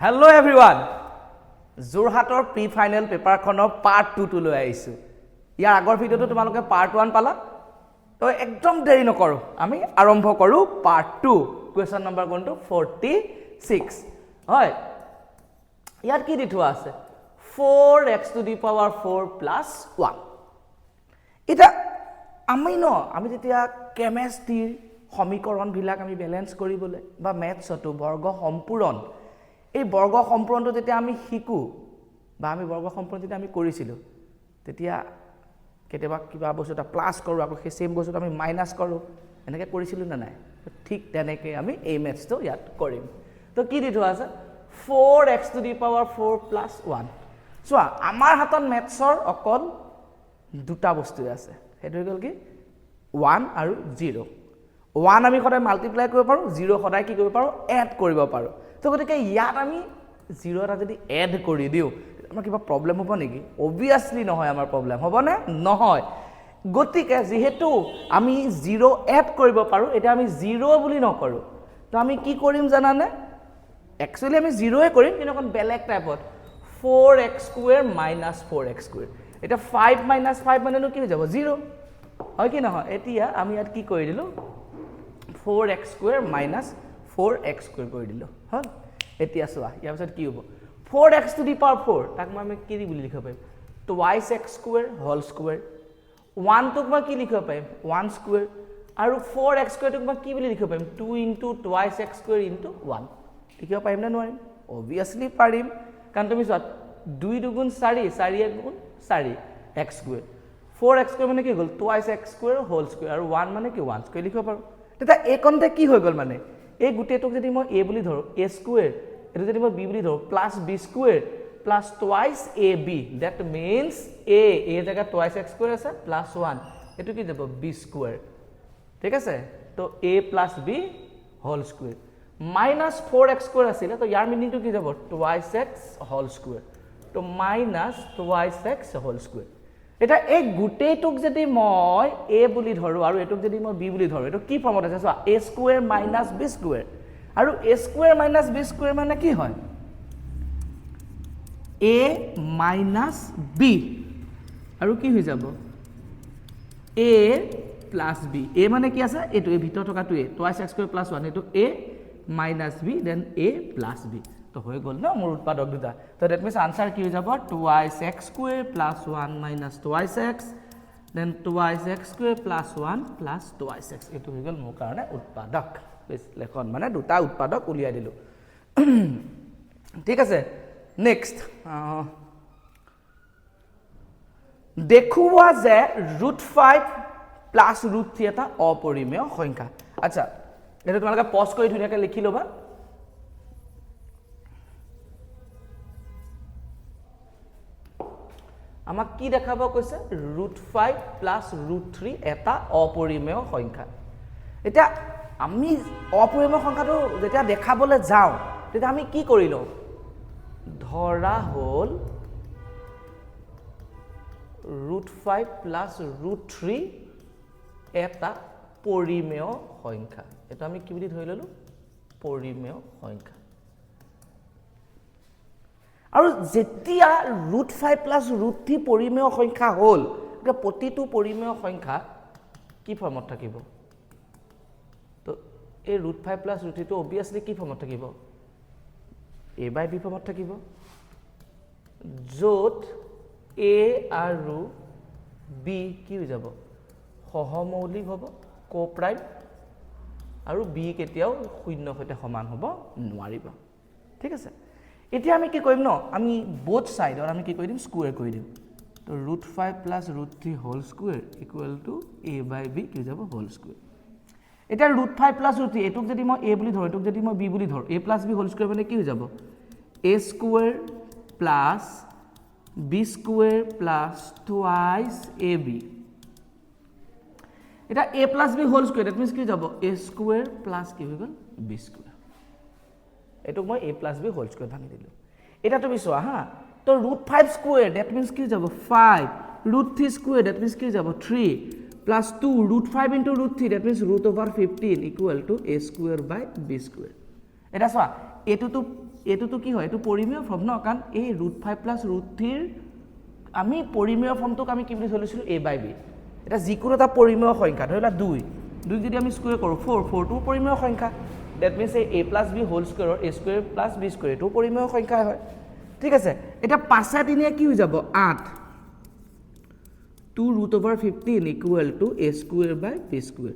Hello everyone. Jorhator pre-final paper khonor part 2 to loi aisu. Iar agor video to tumaloke part 1 pala. To ekdom deri nokoru. Ami arambho koru part 2. Question number going to 46. Hoy. Iar ki dithu ase? 4x to the power 4 plus 1. Ita ami no, ami jetia chemistry সমীকরণ বিলাক আমি balance কৰিবলে বা ম্যাথছটো বৰ্গ সম্পূৰণ এই বৰ্গ সম্পূৰণটো যেতিয়া আমি শিকো বা আমি বৰ্গ সম্পূৰণ যেতিয়া আমি কৰিছিলো তেতিয়া কেতিয়াবা কিবা বস্তুটা প্লাস কৰো আকৌ সেই সেম বস্তুটো আমি মাইনাস কৰো এনেকে কৰিছিলো না নাই ঠিক তেনেকে আমি এই ম্যাথছটো ইয়াত কৰিম তো কি দিটো আছে 4x to the power 4 plus 1 so আমাৰ হাতত ম্যাথছৰ অকল দুটা বস্তু আছে হেতু গল কি 1 আৰু 0 1 আমি খদাই মাল্টিপ্লাই কৰিব পাৰো 0 খদাই কি কৰিব পাৰো এড কৰিব পাৰো তো গতিকে ইয়াত আমি 0 এটা যদি এড কৰি দিও আমাৰ কিবা প্ৰবলেম হ'ব নেকি অবিয়াসলি নহয় আমাৰ প্ৰবলেম হ'ব না নহয় গতিকে যেহেতু আমি 0 এড কৰিব পাৰো এটা আমি 0 বুলি নকৰো তো আমি কি কৰিম জানানে একচুয়ালি আমি 0 এ কৰিম কিন্তু কোন বেলেগ টাইপত 4x স্কয়াৰ - 4x স্কয়াৰ এটা 5 - 5 মানে কি হৈ যাব 0 হয় কি নহয় এতিয়া আমি ইয়াত কি কৰি দিলো 4x square minus 4x square কৰি দিলো হল এতিয়া সোয়া ইয়াৰ পিছত কি হ'ব 4x to the power 4 তাক মই কি বুলি লিখিব পাৰিম twice x square whole square 1 তোক মই কি লিখিব পাৰিম 1 square আৰু 4x square তোক মই কি বুলি লিখিব পাৰিম 2 into twice x square into 1 লিখিব পাৰিম না নোৱাৰিম obviously পাৰিম কাৰণ তুমি চোৱা 2 দুগুণ 4 4 এক গুণ 4 x square 4x square মানে কি হ'ল twice x square whole square আৰু 1 মানে কি 1 square লিখিব পাৰো তেতা একনতে কি হৈ গল মানে এই গুটেটোক যদি মই a বুলি ধৰো a square এটো যদি মই b বুলি ধৰো plus b square plus twice ab that means a জায়গা twice x square আছে plus 1 এটো কি যাব b square ঠিক আছে তো a plus b whole square minus 4x square আছিল তো ইয়াৰ মিনিং তো কি যাব twice x whole square তো minus twice x whole square এটা এক গুটেটোক যদি মই a বুলি ধৰো আৰু এটোক যদি মই b বুলি ধৰো এটো কি ফৰ্মত আছে চোৱা a square minus b square আৰু a square minus b square মানে কি হয় a minus b আৰু কি হৈ যাব a plus b a মানে কি আছে এটো এ ভিতৰ থকা টুয়ে twice x square plus 1 এটো a minus b then a plus b তো হৈ গল না মোৰ উৎপাদক দুটা তো দ্যাট মিন্স আনসার কি হৈ যাব twice x square plus 1 minus twice x then twice x square plus 1 plus twice x এটো হৈ গল মোৰ কাৰণে উৎপাদক লেখন মানে দুটা উৎপাদক উলিয়াই দিলো ঠিক আছে নেক্সট দেখুৱা যে √5 plus √3 এটা অপৰিমেয় সংখ্যা আচ্ছা এটা তোমালোকে পজ কৰি ধুনিয়াকৈ লিখি লবা আমাক কি দেখাব কৈছে √5 plus √3 এটা অপৰিমেয় সংখ্যা এটা আমি অপৰিমেয় সংখ্যাটো যেতিয়া দেখাবলে যাও তেতিয়া আমি কি কৰিলো ধৰা হল √5 plus √3 এটা পৰিমেয় সংখ্যা এটা আমি কি বুলি ধৰি ললো পৰিমেয় সংখ্যা আৰু যেতিয়া √5 plus √3 পৰিমেয় সংখ্যা হল এটা প্ৰতিটো পৰিমেয় সংখ্যা কি ফৰ্মত থাকিব তো এই √5 plus √3 তো obviously কি ফৰ্মত থাকিব a/b ফৰ্মত থাকিব যত a আৰু b কি হৈ যাব সহমৌলিক হ'ব কোপ্ৰাইম আৰু b কেতিয়াও শূন্য সৈতে সমান হ'ব নোৱাৰিব ঠিক আছে এতিয়া আমি কি কৰিম ন আমি বোথ সাইডৰ আমি কি কৰি দিম স্কয়াৰ কৰি দিম তো √5 plus √3 whole square equal to a/b কি যাব হোল স্কয়াৰ এটা √5 plus √3 এটুক যদি মই a বুলি ধৰো এটুক যদি মই b বুলি ধৰো a plus b whole square মানে কি হৈ যাব a square plus b square plus twice ab এটা a plus b whole square that means কি যাব a স্কয়াৰ plus কি হৈ গল b স্কয়াৰ এটুক মই a plus b whole square ভাঙি দিলো এটা তুমি চোৱা হা তো √5 স্কয়াৰ দ্যাট মিন্স কি যাব 5 √3 স্কয়াৰ দ্যাট মিন্স কি যাব 3 plus 2 √5 into √3 that means √15 equal to a square by b square এটা চোৱা এটো তো এইটোতো কি হয় এইটো পৰিমেয় ফৰ্ম ন কাৰণ এই √5 + √3 আমি পৰিমেয় ফৰ্মটোক আমি কি বুলি ধৰিছিলোঁ a/b এটা যিকোনো এটা পৰিমেয় সংখ্যা ধৰিলা 2 যদি আমি স্কুৱেৰ কৰোঁ 4 টো পৰিমেয় সংখ্যা দ্যাট মিন্স এই a + b হোল স্কুৱেৰৰ a² + b² এইটো পৰিমেয় সংখ্যা হয় ঠিক আছে এটা 5-3 কি হৈ যাব 8 2√15 = a²/b².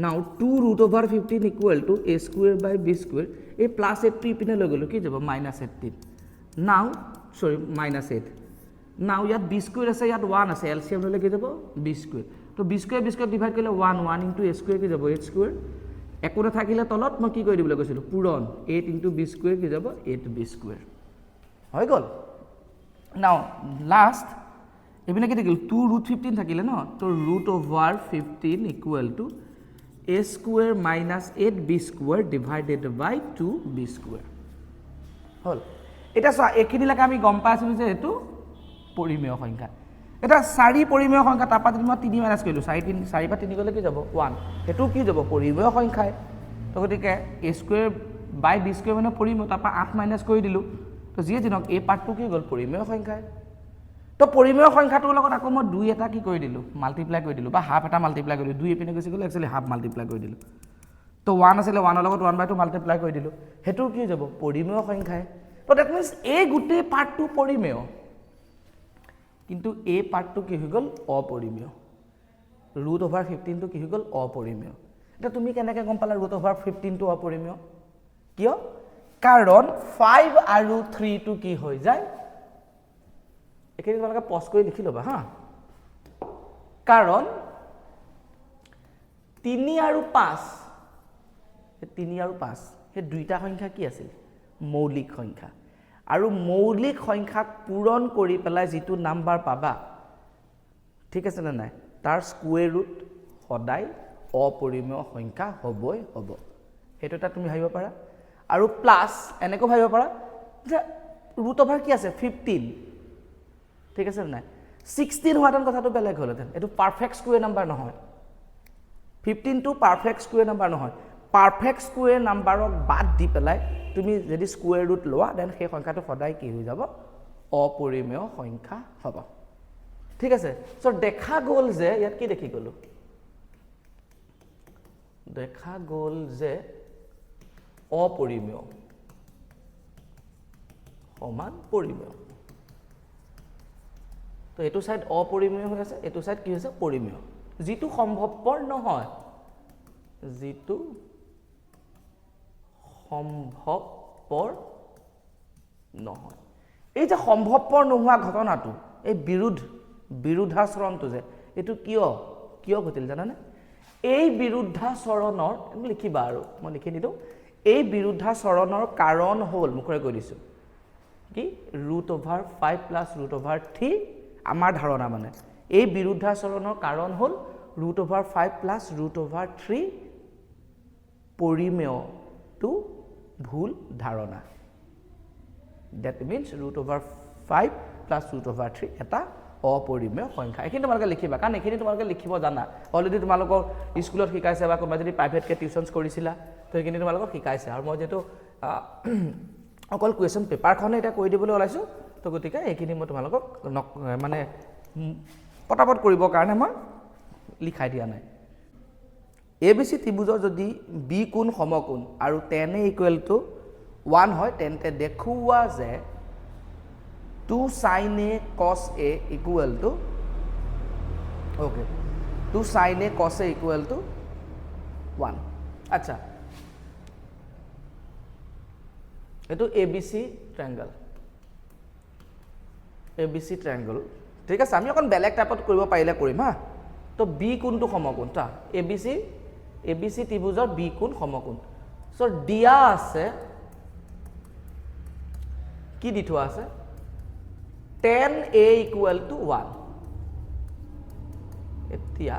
Now 2√15 = a²/b². A +8 ইপিনে লৈ গ'লো কি যাব -18. Now sorry -8. Now ইয়াত b² আছে ইয়াত 1 আছে এলচিএম ল'লে কি যাব b². তো b² ডিভাইড কৰিলে 1 * a² কি যাব a². একো নাথাকিলে তলত মই কি কৰি দিবলৈ কৈছিলোঁ পূৰণ 8 * b² কি যাব 8b². হৈ গ'ল নাও লাষ্ট এপিনে কি থাকিল 2√15 থাকিলে ন তো √15 = a² - 8b² ডিভাইডেড বাই 2b². হ'ল এটা চোৱা এইখিনিলৈকে আমি গম পাই আছিলোঁ যে এইটো পৰিমেয় সংখ্যা এটা 4 পৰিমেয় সংখ্যা তাৰপৰা যদি মই 3 মাইনাছ কৰিলোঁ 4 পৰা 3 গ'লে কি যাব 1 সেইটো কি যাব পৰিমেয় সংখ্যাই তো গতিকে a²/b² মানে পৰিমেয় তাৰপৰা 8 মাইনাছ কৰি দিলোঁ তো যিয়ে যিনক এই পাৰ্টটো কি গ'ল পৰিমেয় সংখ্যাই তো পৰিমেয় সংখ্যাটোৰ লগত আকৌ মই 2 এটা কি কৰি দিলোঁ মাল্টিপ্লাই কৰি দিলোঁ বা হাফ এটা মাল্টিপ্লাই কৰি দিলোঁ 2 এপিনে গুচি গ'ল একচুৱেলি হাফ মাল্টিপ্লাই কৰি দিলোঁ তো 1 আছিলে 1ৰ লগত 1/2 মাল্টিপ্লাই কৰি দিলোঁ সেইটো কি যাব পৰিমেয় সংখ্যাই তো দ্যাট মিন্স এই গোটেই পাৰ্টটো পৰিমেয় কিন্তু এই পাৰ্টটো কি হৈ গ'ল অপৰিমেয় √15 টো কি হৈ গ'ল অপৰিমেয় এটা তুমি কেনেকৈ গম পালা √15 টো অপৰিমেয় কিয় কাৰণ 5 আৰু 3 টো কি হৈ যায় একেই তোমালোকে পজ কৰি লিখি ল'বা হা কাৰণ 3 আৰু 5 সেই দুইটা সংখ্যা কি আছিল মৌলিক সংখ্যা আৰু মৌলিক সংখ্যাক পূৰণ কৰি পেলাই যিটো নাম্বাৰ পাবা ঠিক আছে না নাই তাৰ স্কুৱেৰ ৰুট সদায় অপৰিমেয় সংখ্যা হ'বই হ'ব সেইটো এটা তুমি ভাবিব পাৰা আৰু প্লাস এনেকৈ ভাবিব পাৰা যে √over কি আছে 15 ঠিক আছে না 16 হোৱাতেন কথাটো বেলেগ হ'লতেন এটো পাৰফেক্ট স্কুৱেৰ নাম্বাৰ নহয় 15 টো পাৰফেক্ট স্কুৱেৰ নাম্বাৰ নহয় পাৰফেক্ট স্কুৱেৰ নাম্বাৰক বাদ দি পেলাই তুমি যদি স্কুৱেৰ ৰুট লোৱা দেন সেই সংখ্যাটো সদায় কি হৈ যাব অপৰিমেয় সংখ্যা হ'ব ঠিক আছে সো দেখা গ'ল যে ইয়াত কি দেখি গ'লো দেখা গ'ল যে অপৰিমেয় সমান পৰিমেয় তো এটো সাইড অপৰিমেয় হৈ আছে এটো সাইড কি হৈছে পৰিমেয় যিটো সম্ভৱপৰ নহয় যিটো সম্ভৱপৰ নহয় এই যে সম্ভৱপৰ নোহোৱা ঘটনাটো এই বিৰুদ্ধাচৰণটো যে এটো কিয় ঘটিল জানানে এই বিৰুদ্ধাচৰণৰ লিখিবা আৰু মই লিখি দিওঁ এই বিৰুদ্ধাচৰণৰ কাৰণ হ'ল মুখৰে কৈ দিছো কি √5 + √3 আমাৰ ধাৰণা মানে এই বিৰুদ্ধাচৰণৰ কাৰণ হ'ল √5 + √3 পৰিমেয়টো ভুল ধাৰণা that means √5 + √3 এটা অপৰিমেয় সংখ্যা এখিনি তোমালোকে লিখিবা কাৰণ এখিনি তোমালোকে লিখিব জানা অলৰেডি তোমালোকৰ স্কুলত শিকাইছে বা কোনোবা যদি প্ৰাইভেট কে টিউচনছ কৰিছিলা তো এখিনি তোমালোকক শিকাইছে আৰু মই যেটো অকল কুৱেশ্যন পেপাৰখনে এটা কৈ দিবলৈ ওলাইছো তো গতিকে এখিনি মই তোমালোকক মানে পটাপট কৰিবৰ কাৰণে মই লিখাই দিয়া নাই ABC ত্ৰিভুজৰ যদি B কোণ সমকোণ আৰু tan A = 1 হয় তেন্তে দেখুৱা যে 2 sin A cos A = okay 2 sin A cos A = 1 আচ্ছা এটো ABC ট্ৰায়াঙ্গল ঠিক আছে আমি অকন বেলেগ টাইপত কৰিব পাৰিলে কৰিম হা তো B কোণটো সমকোণ তা ABC ত্ৰিভুজৰ B কোণ সমকোণ সো দিয়া আছে কি দি থোৱা আছে tan A = 1 এতিয়া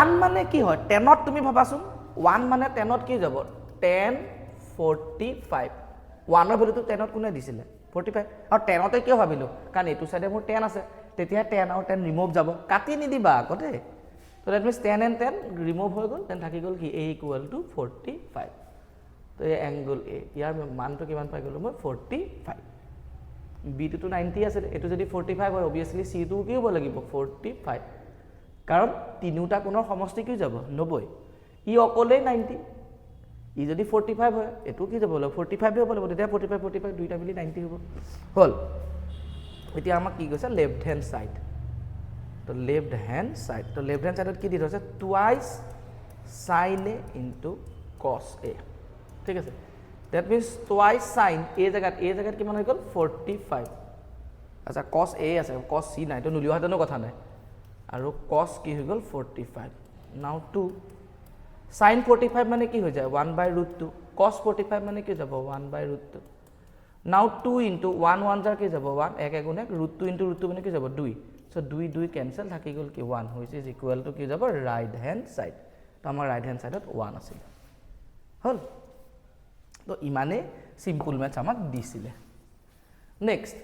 1 মানে কি হয় tanত তুমি ভাবাচোন 1 মানে tanত কি যাব tan 45 1 ৰ ভ্যালুটো tanত কোনে দিছিলে 45 আৰু tanতে কিয় ভাবিলো কাৰণ এটো সাইডে মোৰ tan আছে তেতিয়া tan আৰু tan ৰিমুভ যাব কাটি নিদিবা আকতে তো that means tan and tan remove হৈ গ'ল দেন থাকি গ'ল কি A = 45 তো এই এংগল এ ইয়াৰ মানটো কিমান পাই গ'লো মই 45 বিটোতো 90 আছে এটো যদি 45 হয় অবিয়াসলি সি টো কি হ'ব লাগিব 45 কাৰণ তিনিটা কোণৰ সমষ্টি কি যাব 90 ই অকলে 90 ই যদি 45 হয় এটো কি যাব 45 হ'ব লাগিব তেতিয়া 45 45 দুইটা মিলি 90 হ'ব হল এতিয়া আমাক কি কৈছে লেফট হ্যান্ড সাইড তো লেফট হ্যান্ড সাইডত কি দি থৈছে twice sin a into cos a ঠিক আছে that means twice sin a জায়গাত কিমান হৈ গ'ল 45 আচ্ছা cos a আছে cos c নাই তো নুলিও হাতেনো কথা নাই আৰু cos কি হৈ গ'ল 45 নাও 2 sin 45 মানে কি হৈ যায় 1/√2 cos 45 মানে কি যাব 1/√2 নাও 2 into 1 1 jar কি যাব 1 1 গুণে √2 into √2 মানে কি যাব 2 সো 2 2 ক্যান্সেল থাকি গ'ল কি 1 which is equal to কি যাব রাইট হ্যান্ড সাইড তো আমাৰ রাইট হ্যান্ড সাইডত 1 আছিল হল তো ইমানে সিম্পল ম্যাথ আমাক দিছিলে নেক্সট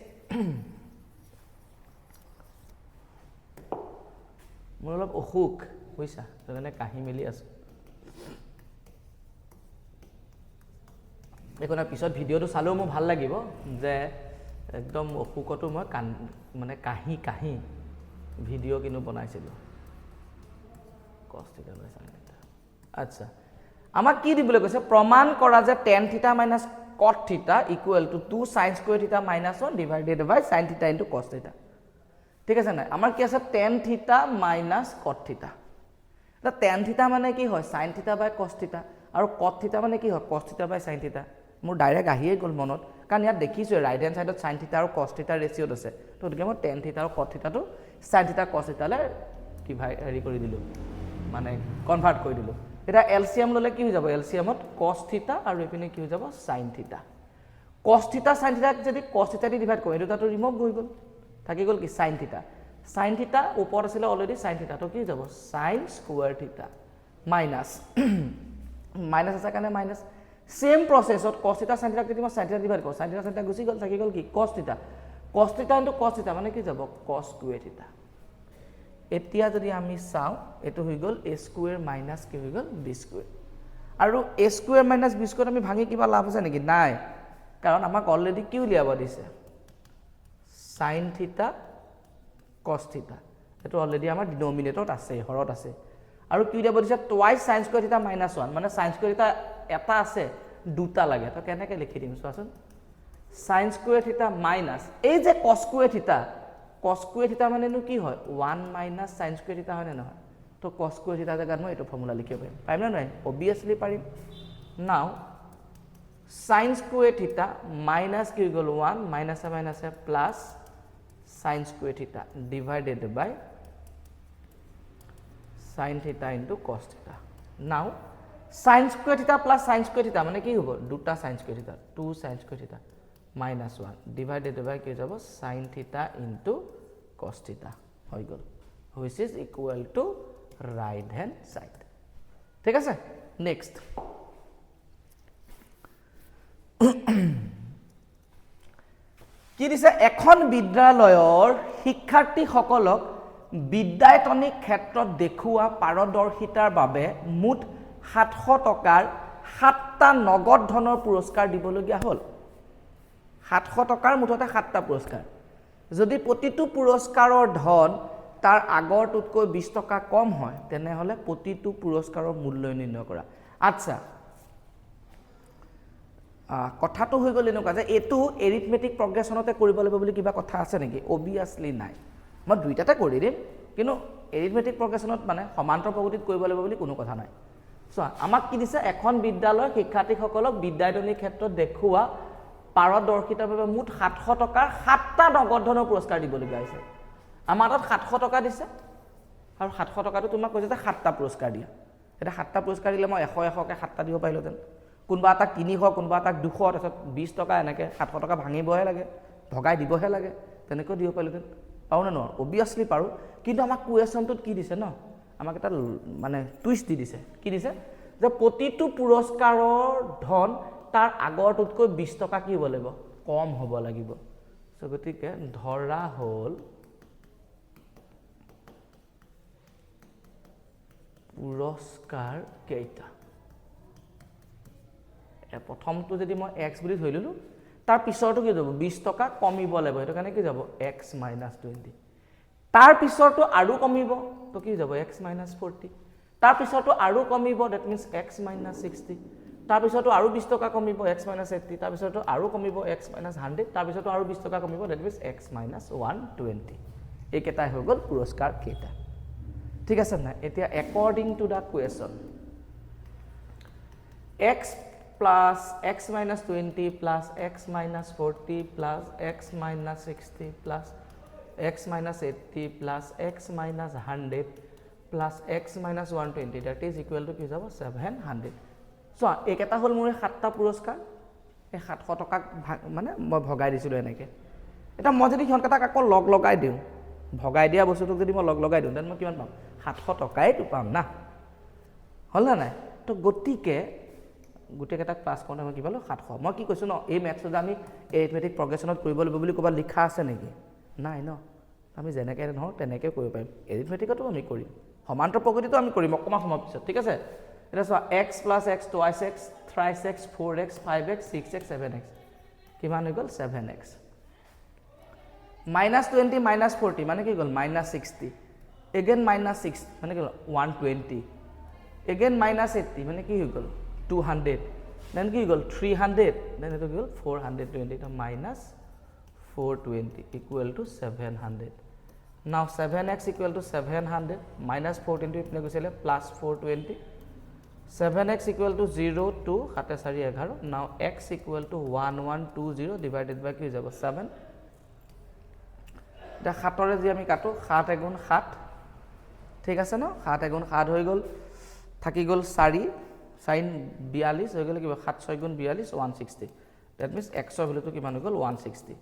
মোৰ অলপ অসুখ বুইছা তেনে কাহি মেলি আছে দেখোনা পিছত ভিডিওটো চালেও মোৰ ভাল লাগিব যে একদম অসুখটো মই মানে কাহি ভিডিও কিনো বনাইছিলো cos θ sin θ আচ্ছা আমাক কি দিবলৈ কৈছে প্ৰমাণ কৰা যে tan θ - cot θ = 2 sin square θ - 1 divided by sin θ into cos θ ঠিক আছে না আমাৰ কি আছে tan θ - cot θ এটা tan θ মানে কি হয় sin θ / cos θ আৰু cot θ মানে কি হয় cos θ / sin θ মোৰ ডাইৰেক্ট আহিয়ে গ'ল মনত কাৰণ ইয়াত দেখিছো ৰাইট হ্যান্ড সাইডত sin θ আৰু cos θ ৰেশিওত আছে তো গতিকে মই tan θ আৰু cot θ টো sin θ cos θ লে ডিভাইড কৰি দিলো মানে কনভাৰ্ট কৰি দিলো এটা এলসিএম ললে কি হৈ যাব এলসিএমত cos θ আৰু এপিনে কি হৈ যাব sin θ cos θ sin θ যদি cos θ দি ডিভাইড কৰো এটো ৰিমুভ হৈ গ'ল থাকি গ'ল কি sin θ ওপৰত আছিল অলৰেডি sin θ তো কি হৈ যাব sin স্কয়াৰ θ মাইনাস মাইনাস আছে কাৰণে মাইনাস সেম প্ৰসেছত cos θ sin θ যদি মই sin θ ডিভাইড কৰো sin θ গুচি গ'ল থাকি গ'ল কি cos θ into cos θ মানে কি যাব cos স্কয়ার θ এতিয়া যদি আমি চাও এটো হৈ গ'ল a স্কয়ার মাইনাস কি হৈ গ'ল b স্কয়ার আৰু a square minus b square আমি ভাঙি কিবা লাভ আছে নেকি নাই কাৰণ আমাক অলৰেডি কি উলিয়াব দিছে sin θ cos θ এটো অলৰেডি আমাৰ ডিনোমিনেটৰত আছে হৰত আছে আৰু কি উলিয়াব দিছে টুৱাইস sin স্কয়াৰ θ - 1 মানে sin স্কয়াৰ θ এটা আছে দুটা লাগে তো কেনেকৈ লিখি দিম চোৱাচোন sin স্কয়ার θ মাইনাস এই যে cos স্কয়ার θ মানে নো কি হয় 1 - sin স্কয়ার θ হয় না নহয় তো cos স্কয়ার θ জায়গাত মই এটো ফৰ্মুলা লিখিব পাৰিম না নাই অবিয়াসলি পাৰিম নাও sin স্কয়ার θ মাইনাস কি গ'ল 1 minus plus sin square θ divided by sin θ into cos θ now sin square θ প্লাস sin স্কয়ার θ মানে কি হ'ব দুটা sin square θ 2 sin square θ minus 1 divided by কি যাব sin θ into cos θ হৈ গ'ল which is equal to right hand side ঠিক আছে নেক্সট কি দিছে এখন বিদ্যালয়ৰ শিক্ষাৰ্থীসকলক বিদ্যায়তনিক ক্ষেত্ৰত দেখুৱা পাৰদৰ্শিতাৰ বাবে মুঠ 700 টকাৰ 7টা নগদ ধনৰ পুৰস্কাৰ দিবলগীয়া হ'ল 700 টকাৰ মুঠতে 7টা পুৰস্কাৰ যদি প্ৰতিটো পুৰস্কাৰৰ ধন তাৰ আগৰটোতকৈ 20 টকা কম হয় তেনেহলে প্ৰতিটো পুৰস্কাৰৰ মূল্য নিৰ্ণয় কৰা আচ্ছা কথাটো হৈ গ'ল এনেকুৱা যে এটো এৰিথমেটিক প্ৰগ্ৰেছনতে কৰিব লাগিব বুলি কিবা কথা আছে নেকি অবিয়াসলি নাই মই দুইটাতে কৰি দিম কিন্তু এৰিথমেটিক প্ৰগ্ৰেছনত মানে সমান্তৰ প্ৰগতিত কৰিব লাগিব বুলি কোনো কথা নাই সো আমাক কি দিছে এখন বিদ্যালয়ৰ শিক্ষাৰ্থীসকলক বিদ্যায়তনিক ক্ষেত্ৰত দেখুৱা পাৰদৰ্শিতাৰ বাবে মুঠ 700 টকাৰ 7টা নগদ ধনৰ পুৰস্কাৰ দিবলগীয়া হৈছে আমাৰ তাত 700 টকা দিছে আৰু 700 টকাটো তোমাক কৈছে যে 7টা পুৰস্কাৰ দিয়া এটা 7টা পুৰস্কাৰ দিলে মই 100 100 কে 7টা দিব পাৰিলোতেন কোনবা এটা 300 কোনবা এটা 200 তাৰছত 20 টকা এনেকে 700 টকা ভাঙিবহে লাগে ভগাই দিবহে লাগে তেনেকৈ দিব পাৰিলোতেন পাও না ন অবিয়াসলি পাৰো কিন্তু আমাক কুৱেশ্যনটোত কি দিছে ন আমাক এটা মানে টুইষ্ট দি দিছে কি দিছে যে প্ৰতিটো পুৰস্কাৰৰ ধন তাৰ আগৰটোতকৈ 20 টকা কি হ'ব লাগিব কম হ'ব লাগিব সো গতিকে ধৰা হ'ল পুৰস্কাৰ কেইটা প্ৰথমটো যদি মই x বুলি ধৰি ললো তাৰ পিছৰটো কি যাব 20 টকা কমিব লাগিব এটো কাৰণে কি যাব x - 20 তাৰ পিছৰটো আৰু কমিব তো কি যাব x - 40 তাৰ পিছৰটো আৰু কমিব দ্যাট মিন্স x - 60 তাৰ পিছৰটো আৰু 20 টকা কমিব x - 80 তাৰ পিছৰটো আৰু কমিব x - 100 তাৰ পিছৰটো আৰু 20 টকা কমিব দ্যাট মিন্স x - 120 এই কেইটা হৈ গ'ল পুৰস্কাৰ কেইটা ঠিক আছে না এতিয়া according to the question x plus x minus 20 plus x minus 40 plus x minus 60 plus x minus 80 plus x minus 100 plus x minus 120 that is equal to কি যাব 700 so এই কেটা হল মোৰ সাতটা পুৰস্কাৰ এই 700 টকা মানে মই ভগাই দিছিলো এনেকে এটা মই যদি হিহন কেটা আকৌ লগ লগাই দিও ভগাই দিয়া বস্তুটো যদি মই লগ লগাই দিও দেন মই কিমান পাম 700 টকাই তো পাম না হল না নাই তো গতিকে গুটে কেটা ক্লাস কোনটা মই কি পালো 700 মই কি কৈছো ন এই ম্যাথছ আমি এৰিথমেটিক প্ৰগ্ৰেছনত কৰিব লাগিব বুলি ক'বা লিখা আছে নেকি নাই ন আমি যেনেকৈ নহও তেনেকৈ কৰিব পাৰিম এৰিথমেটিকতো আমি কৰিম সমান্তৰ প্ৰগতিটো আমি কৰিম অকমান সময় পিছত ঠিক আছে এটা চোৱা x + x twice x thrice x 4x 5x 6x 7x কিমান হৈ গ'ল 7x -20 -40 মানে কি গ'ল -60 again -6 মানে কি গ'ল 120 again -80 মানে কি হৈ গ'ল 200 then কি গ'ল 300 then এটো কি গ'ল 420 তো -420 equal to 700 now 7x equal to 700 minus 420 ইপনে গৈছিলে plus 420 7x equal to 0 to 7 4 11 now x equal to 1120 divided by কি যাব 7 এটা 7 ৰে যে আমি কাটো 7 * 7 ঠিক আছে ন 7 * 7 হৈ গ'ল থাকি গ'ল 4 sin 42 হৈ গ'ল কি 7 6 * 42 160 that means x ৰ ভ্যালুটো কিমান হৈ গ'ল 160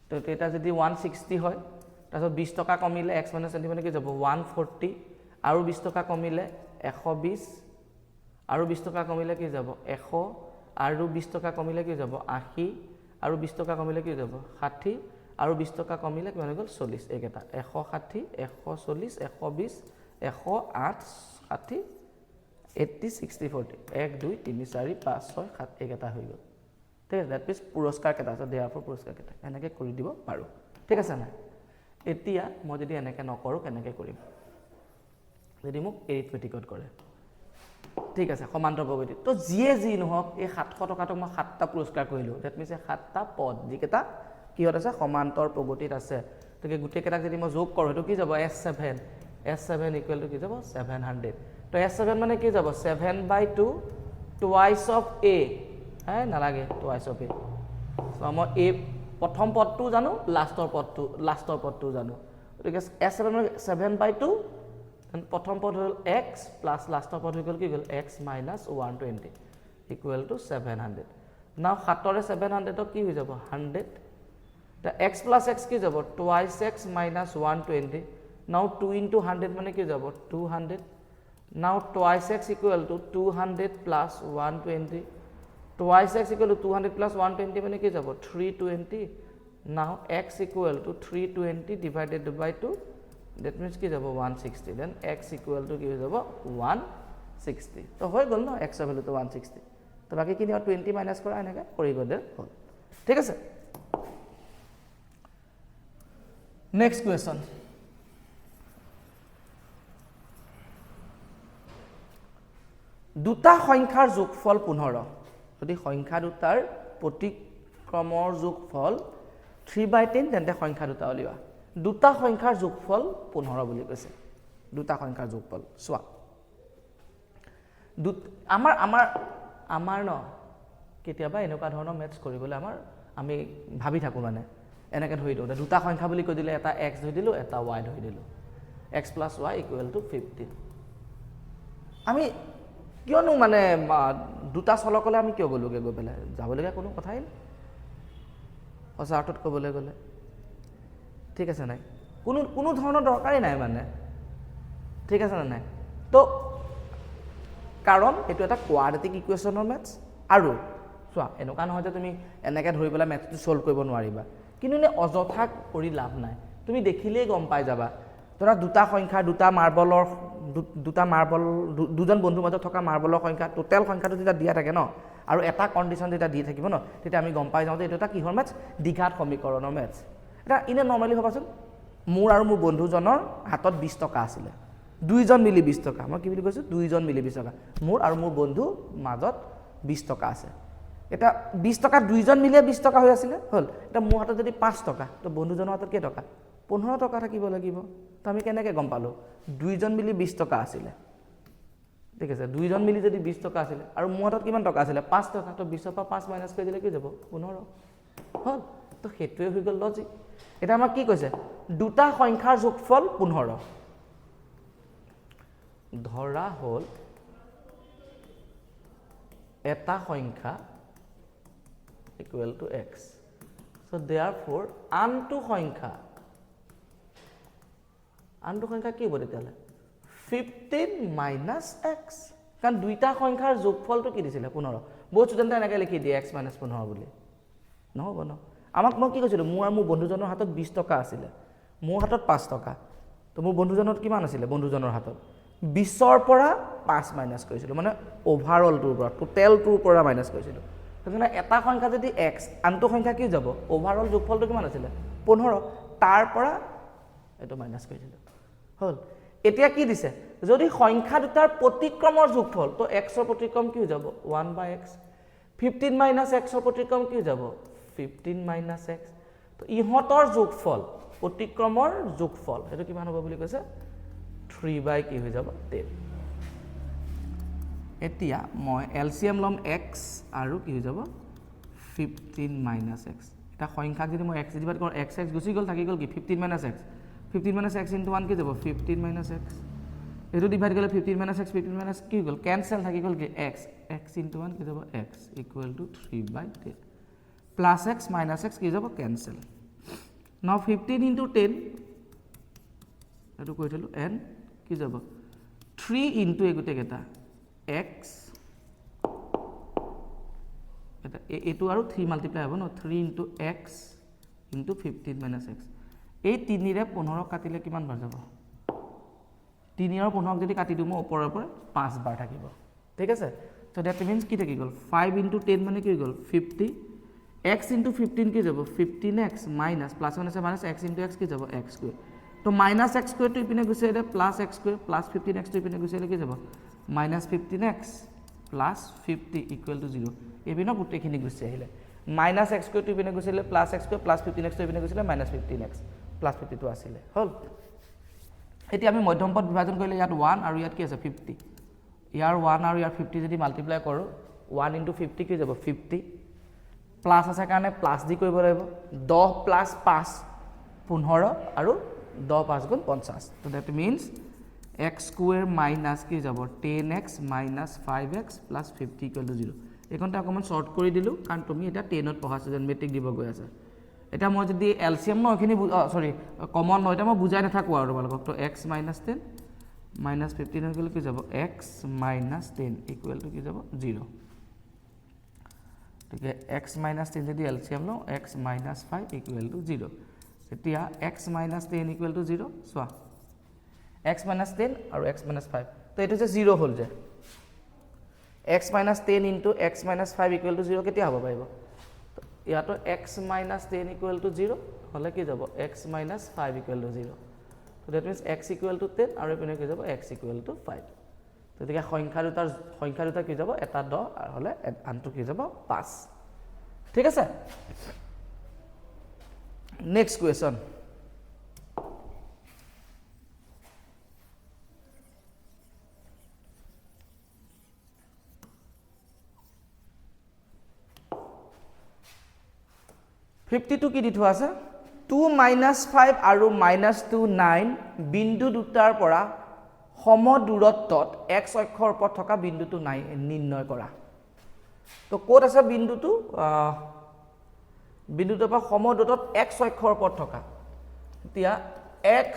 তো এটা যদি 160 হয় তাৰপিছত 20 টকা কমিলে x - 20 মানে কি যাব 140 আৰু 20 টকা কমিলে 120 আৰু 20 টকা কমিলে কি যাব 100 আৰু 20 টকা কমিলে কি যাব 80 আৰু 20 টকা কমিলে কি যাব 60 আৰু 20 টকা কমিলে কিমান হৈ গ'ল 40 এইকেটা 160 140 120 108 60 80 60 40 1 2 3 4 5 6 7 এইকেটা হৈ গ'ল ঠিক আছে দ্যাট মিন্স পুৰস্কাৰ কেটা আছে দেয়াৰফৰ পুৰস্কাৰ কেটা এনেকৈ কৰি দিব পাৰো ঠিক আছে না এতিয়া মই যদি এনেকৈ নকৰো কেনেকৈ কৰিম যদি মোক এৰিথমেটিকত কৰে ঠিক আছে সমান্তৰ প্ৰগতি তো যিয়ে যি নহওক এই 700 টকাটো মই 7টা পুৰস্কাৰ কৰিলো দ্যাট মিন্স 7টা পদ যিকেটা কিহত আছে সমান্তৰ প্ৰগতিত আছে তো গুটে কেটা যদি মই যোগ কৰো তো কি যাব s7 ইকুৱেল টু কি যাব 700 তো s7 মানে কি যাব 7/2 twice of a হ্যাঁ নালাগে twice of a সো মই a প্ৰথম পদটো জানো লাষ্টৰ পদটো জানো গতিকে s7 মানে 7/2 প্ৰথম পদ হ'ল x প্লাস লাষ্টৰ পদ হৈ গ'ল কি গ'ল x - 120 ইকুৱেল টু 700 নাও 7 ৰে 700 কি হৈ যাব 100 তা x plus x কি যাব twice x minus 120 now 2 into 100 মানে কি যাব 200 now twice x equal to 200 plus 120 twice x equal to 200 plus 120 মানে কি যাব 320 now x equal to 320 divided by 2 that means কি যাব 160 then x equal to কি হৈ যাব 160 তো হৈ গ'ল ন x এর ভ্যালু তো 160 তো বাকি কি 20 মাইনাস কৰা এনেকা কৰি গ'লে হ'ল ঠিক আছে Next question. দুটা সংখ্যাৰ যোগফল 15 যদি সংখ্যা দুটাৰ প্ৰতিক্ৰমৰ যোগফল 3/10 তেন্তে সংখ্যা দুটা উলিওৱা দুটা সংখ্যাৰ যোগফল 15 বুলি কৈছে দুটা সংখ্যাৰ যোগফল চোৱা আমাৰ ন কেতিয়াবা এনেকুৱা ধৰণৰ মেথছ কৰিবলৈ আমি ভাবি থাকো মানে এনেকে ধৰি দিও দুটা সংখ্যা বুলি কৈ দিলে এটা x ধৰি দিলো এটা y ধৰি দিলো x + y = 15 আমি কিয়নো মানে দুটা চলকলে আমি কিয় গলোগে গৈ পেলাই যাবলগা কোনো কথাই নাই সঁচা অৰ্থত ক'বলৈ গ'লে ঠিক আছে নাই কোনো ধৰণৰ দৰকাৰই নাই মানে ঠিক আছে না নাই তো কাৰণ এটো এটা কোৱাড্ৰেটিক ইকুৱেশ্যনৰ মেথছ আৰু চোৱা এনেকুৱা নহয় যে তুমি এনেকে ধৰি পেলাই মেথছটো সলভ কৰিব নোৱাৰিবা কিন্তু নে অযথা কৰি লাভ নাই তুমি দেখিলেই গম পাই যাবা ধৰা দুটা সংখ্যা দুটা মাৰ্বল দুজন বন্ধুৰ মাজত থকা মাৰ্বলৰ সংখ্যা টোটাল সংখ্যাটো যেতিয়া দিয়া থাকে ন আৰু এটা কণ্ডিশ্যন যেতিয়া দি থাকিব ন তেতিয়া আমি গম পাই যাওঁ যে এইটো এটা কিহৰ মেথছ দ্বিঘাত সমীকৰণৰ মেথছ এটা ইনে নৰ্মেলি ভাবাচোন মোৰ আৰু মোৰ বন্ধুজনৰ হাতত 20 টকা আছিলে দুইজন মিলি 20 টকা মই কি বুলি কৈছোঁ দুইজন মিলি 20 টকা মোৰ আৰু মোৰ বন্ধু মাজত 20 টকা আছে এটা 20 টকা দুইজন মিলিয়ে 20 টকা হৈ আছিলে হ'ল এটা মোৰ হাতত যদি 5 টকা তো বন্ধুজনৰ হাতত কেই টকা 15 টকা থাকিব লাগিব তো আমি কেনেকৈ গম পালোঁ দুইজন মিলি 20 টকা আছিলে ঠিক আছে দুইজন মিলি যদি 20 টকা আছিলে আৰু মোৰ হাতত কিমান টকা আছিলে 5 টকা তো 20 পৰা 5 মাইনাছ কৰি দিলে কি যাব 15 হ'ল তো সেইটোৱে হৈ গ'ল লজিক এটা আমাক কি কৈছে দুটা সংখ্যাৰ যোগফল 15 ধৰা হ'ল এটা সংখ্যা equal to x so therefore আনটো সংখ্যা কি হ'ব তেতিয়াহ'লে 15 minus x কাৰণ দুইটা সংখ্যাৰ যোগফলটো কি দিছিলে 15 বহুত ষ্টুডেণ্টে এনেকৈ লিখি দিয়ে x minus 15 বুলি নহ'ব ন আমাক মই কি কৈছিলোঁ মোৰ আৰু মোৰ বন্ধুজনৰ হাতত 20 টকা আছিলে মোৰ হাতত 5 টকা তো মোৰ বন্ধুজনৰ কিমান আছিলে বন্ধুজনৰ হাতত 20ৰ পৰা 5 মাইনাছ কৰিছিলোঁ মানে অভাৰঅলটোৰ পৰা টোটেলটোৰ পৰা মাইনাছ কৰিছিলোঁ সেইকাৰণে এটা সংখ্যা যদি x আনটো সংখ্যা কি যাব অভাৰঅল যোগফলটো কিমান আছিলে 15 তাৰ পৰা এইটো মাইনাছ কৰিছিলোঁ হ'ল এতিয়া কি দিছে যদি সংখ্যা দুটাৰ প্ৰতিক্ৰমৰ যোগফল তো x ৰ প্ৰতিক্ৰম কি হৈ যাব 1/x 15 minus x ৰ প্ৰতিক্ৰম কি হৈ যাব 15 minus x তো ইহঁতৰ যোগফল প্ৰতিক্ৰমৰ যোগফল সেইটো কিমান হ'ব বুলি কৈছে 3 কি হৈ যাব 10 এতিয়া মই এলচিএম লম x আৰু কি হৈ যাব 15 minus x এটা সংখ্যাক যদি মই x ডিভাইড কৰোঁ x গুচি গ'ল থাকি গ'ল কি 15 minus x 15 minus x into 1 কি যাব 15 minus x এইটো ডিভাইড কৰিলে 15 minus x 15 minus কি গ'ল কেনসেল থাকি গ'ল কি x into 1 কি যাব x equal to 3/10 plus x minus x কি যাব কেনসেল now 15 into 10 এইটো কৈ থলো n কি যাব 3 into এগুতে কেটা x এটা এটো আৰু 3 মাল্টিপ্লাই হ'ব ন 3 into x into 15 minus x এই 3 ৰে 15 কাটিলে কিমান বাৰ যাব 3 আৰু 15 যদি কাটি দিও মই ওপৰৰ পৰা 5 বাৰ থাকিব ঠিক আছে তো দ্যাট মিন্স কি থাকি গ'ল 5 into 10 মানে কি গ'ল 50 x into 15 কি যাব 15x minus plus 1 আছে minus x into x কি যাব x স্কয়ার তো minus x স্কয়ার তো ইপিনে গুছি আইলে plus x square plus 15x তো ইপিনে গুছি আইলে কি যাব minus 15x plus 50 equal to 0 এপিনে গুটেখিনি গুছি আহিলে minus x স্কয়ার তো ইপিনে গুছি আইলে plus x square plus 15x তো ইপিনে গুছি আইলে minus 15x plus 50 তো আছিলে হল এটি আমি মধ্যম পদ বিভাজন কৰিলে ইয়াত 1 আৰু ইয়াত কি আছে 50 ইয়াৰ 1 আৰু ইয়াৰ 50 যদি মাল্টিপ্লাই কৰো 1 into 50 কি যাব 50 প্লাস আছে কাৰণে প্লাস দি কৰিব লাগিব 10 plus 5 15 আৰু 10 5 গুণ 50 তো that means x square minus কি যাব 10x minus 5x plus 50 equal to 0 এখনটা অকমান শর্ট কৰি দিলু কাৰণ তুমি এটা 10 ত পঢ়া ষ্টুডেন্ট মেট্ৰিক দিব গৈ আছে এটা মই যদি এলসিএম ন এখিনি সৰি কমন ন এটা মই বুজাই নাথাকো আৰু তোমালোকক তো x minus 10 minus 15 হৈ গ'ল কি যাব x minus 10 equal to কি যাব 0 ঠিক আছে x minus 10 যদি এলসিএম ল x minus 5 equal to 0 এতিয়া x minus 10 equal to 0 soya x minus 10 আৰু x minus 5 তো এটো যে 0 হল যে x minus 10 into x minus 5 equal to 0 কেতিয়া হ'ব পাৰিব ইয়াতো x minus 10 equal to 0 হলে কি যাব x minus 5 equal to 0 so that means x equal to 10 আৰু এপিনে কি যাব x equal to 5 তো তেতিয়া সংখ্যা দুটা কি যাব এটা 10 আৰু হলে আনটো কি যাব 5 ঠিক আছে নেক্সট কোৱেশ্চন $52 কি দি থোৱা আছে 2 minus 5 আৰু minus 2 9 বিন্দু দুটাৰ পৰা সম দূৰত্বত x অক্ষৰ ওপৰত থকা বিন্দুটো নিৰ্ণয় কৰা তো ক'ত আছে বিন্দুটো বিন্দুটোৰ পৰা সম দূৰত্বত x অক্ষৰ ওপৰত থকা এতিয়া x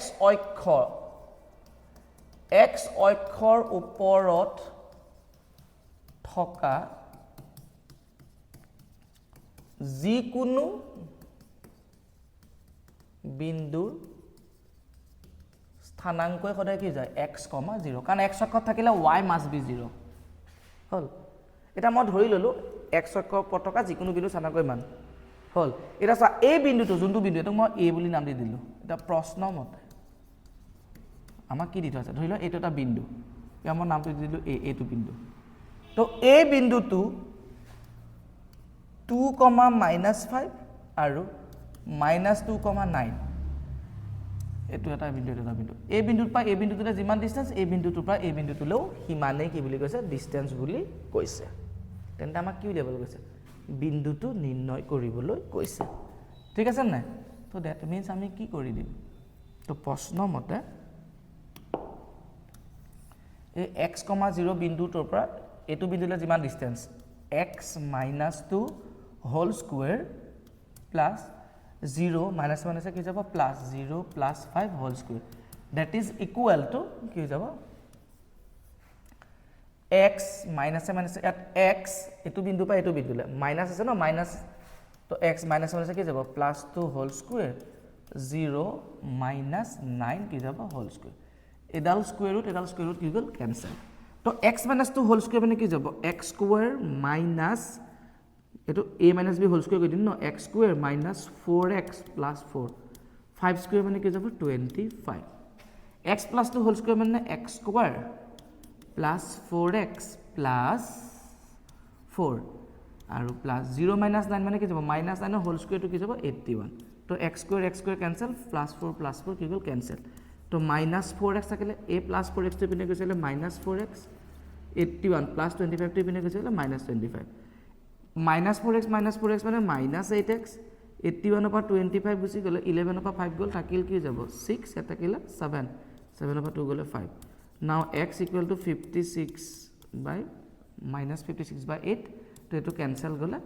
অক্ষৰ ওপৰত থকা যিকোনো বিন্দুৰ স্থানাংকই সদায় কি যায় x, 0 কাৰণ x অক্ষত থাকিলে y must be 0 হল এটা মই ধৰি ললো x অক্ষৰ ওপৰত থকা যিকোনো বিন্দু স্থানাংকৰ মান হল এটা চা এই বিন্দুটো যোনটো বিন্দু এটো মই a বুলি নাম দি দিলো এটা প্ৰশ্ন মতে আমাক কি দি থৈছে ধৰি লও এইটো এটা বিন্দু ইয়াৰ মই নামটো দি দিলো a এইটো বিন্দু তো এই বিন্দুটো 2, -5 আৰু -2,9 এটো এটা বিন্দু এই বিন্দুৰ পৰা এই বিন্দুটোলে যিমান ডিসটেন্স এই বিন্দুটোৰ পৰা এই বিন্দুটোলেও সিমানেই কি বুলি কৈছে ডিসটেন্স বুলি কৈছে তেন্তে আমাক কি উলিয়াবলৈ কৈছে বিন্দুটো নিৰ্ণয় কৰিবলৈ কৈছে ঠিক আছে নাই তো দ্যাট মিন্স আমি কি কৰি দিম তো প্ৰশ্ন মতে এই x, 0 বিন্দুটোৰ পৰা এইটো বিন্দুলৈ যিমান distance x - 2 whole square plus 0 minus minus কি যাব plus 0 plus 5 whole square that is equal to কি যাব x মাইনাস মাইনাস এট x এটো বিন্দু পা এটো বিন্দুলে মাইনাস আছে ন মাইনাস তো x মাইনাস মাইনাস কি যাব প্লাস 2 হোল স্কয়ার 0 মাইনাস 9 কি যাব হোল স্কয়ার এডাল স্কয়ার রুট কি গল ক্যান্সেল তো x মাইনাস 2 হোল স্কয়ার মানে কি যাব x স্কয়ার মাইনাস এটো a minus b whole square কৰি দিম ন x square minus 4x plus 4 5 square মানে কি যাব 25 x plus 2 whole square মানে x square plus 4x plus 4 আৰু plus 0 minus 9 মানে কি যাব minus 9 whole square to কি যাব 81 তো x square cancel plus 4 কি গল cancel তো minus 4x থাকিলে a plus 4x to পিনে গৈছিলে minus 4x 81 plus 25 to পিনে গৈছিলে minus 25 minus 4x মানে minus 8x 81 পৰা 25 গুছি গলে 11 পৰা 5 গল থাকিল কি যাব 6 এটা কিলা 7 7 পৰা 2 গলে 5 now x equal to 56 by minus 56 by 8 তো এটো ক্যান্সেল গলে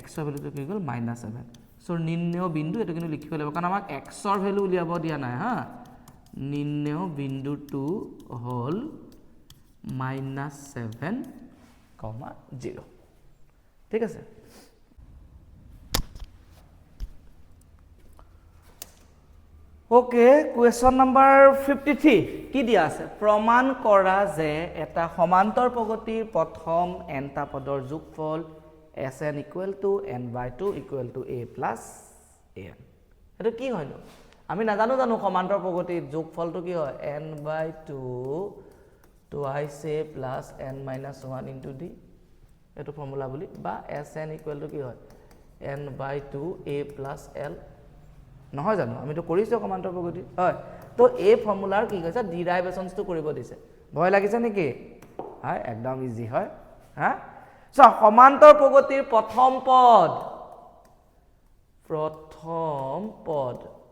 x ৰ ভ্যালুটো কি গল -7 সো নিৰ্ণয় বিন্দু এটো কিন্তু লিখিব লাগিব কাৰণ আমাক x ৰ ভ্যালু উলিয়াব দিয়া নাই হা নিৰ্ণয় বিন্দুটো হল -7, 0 ঠিক আছে ওকে কোয়েশ্চন নাম্বাৰ 53 কি দিয়া আছে প্ৰমাণ কৰা যে এটা সমান্তৰ প্ৰগতিৰ প্ৰথম nটা পদৰ যোগফল sn = n/2 = a + an এটো কি হয়নো আমি নাজানো সমান্তৰ প্ৰগতিৰ যোগফলটো কি হয় n/2 twice a plus n - 1 into d এটো ফর্মুলা বলি বা sn = কি হয় n/2 a plus l নহয় জানো আমি তো কৰিছো সমান্তৰ প্ৰগতি হয় তো এই ফৰ্মুলাৰ কি কৈছে ডিৰাইভেশনস তো কৰিব দিছে ভয় লাগিছে নেকি হয় একদম ইজি হয় হ্যাঁ সো সমান্তৰ প্ৰগতিৰ প্ৰথম পদ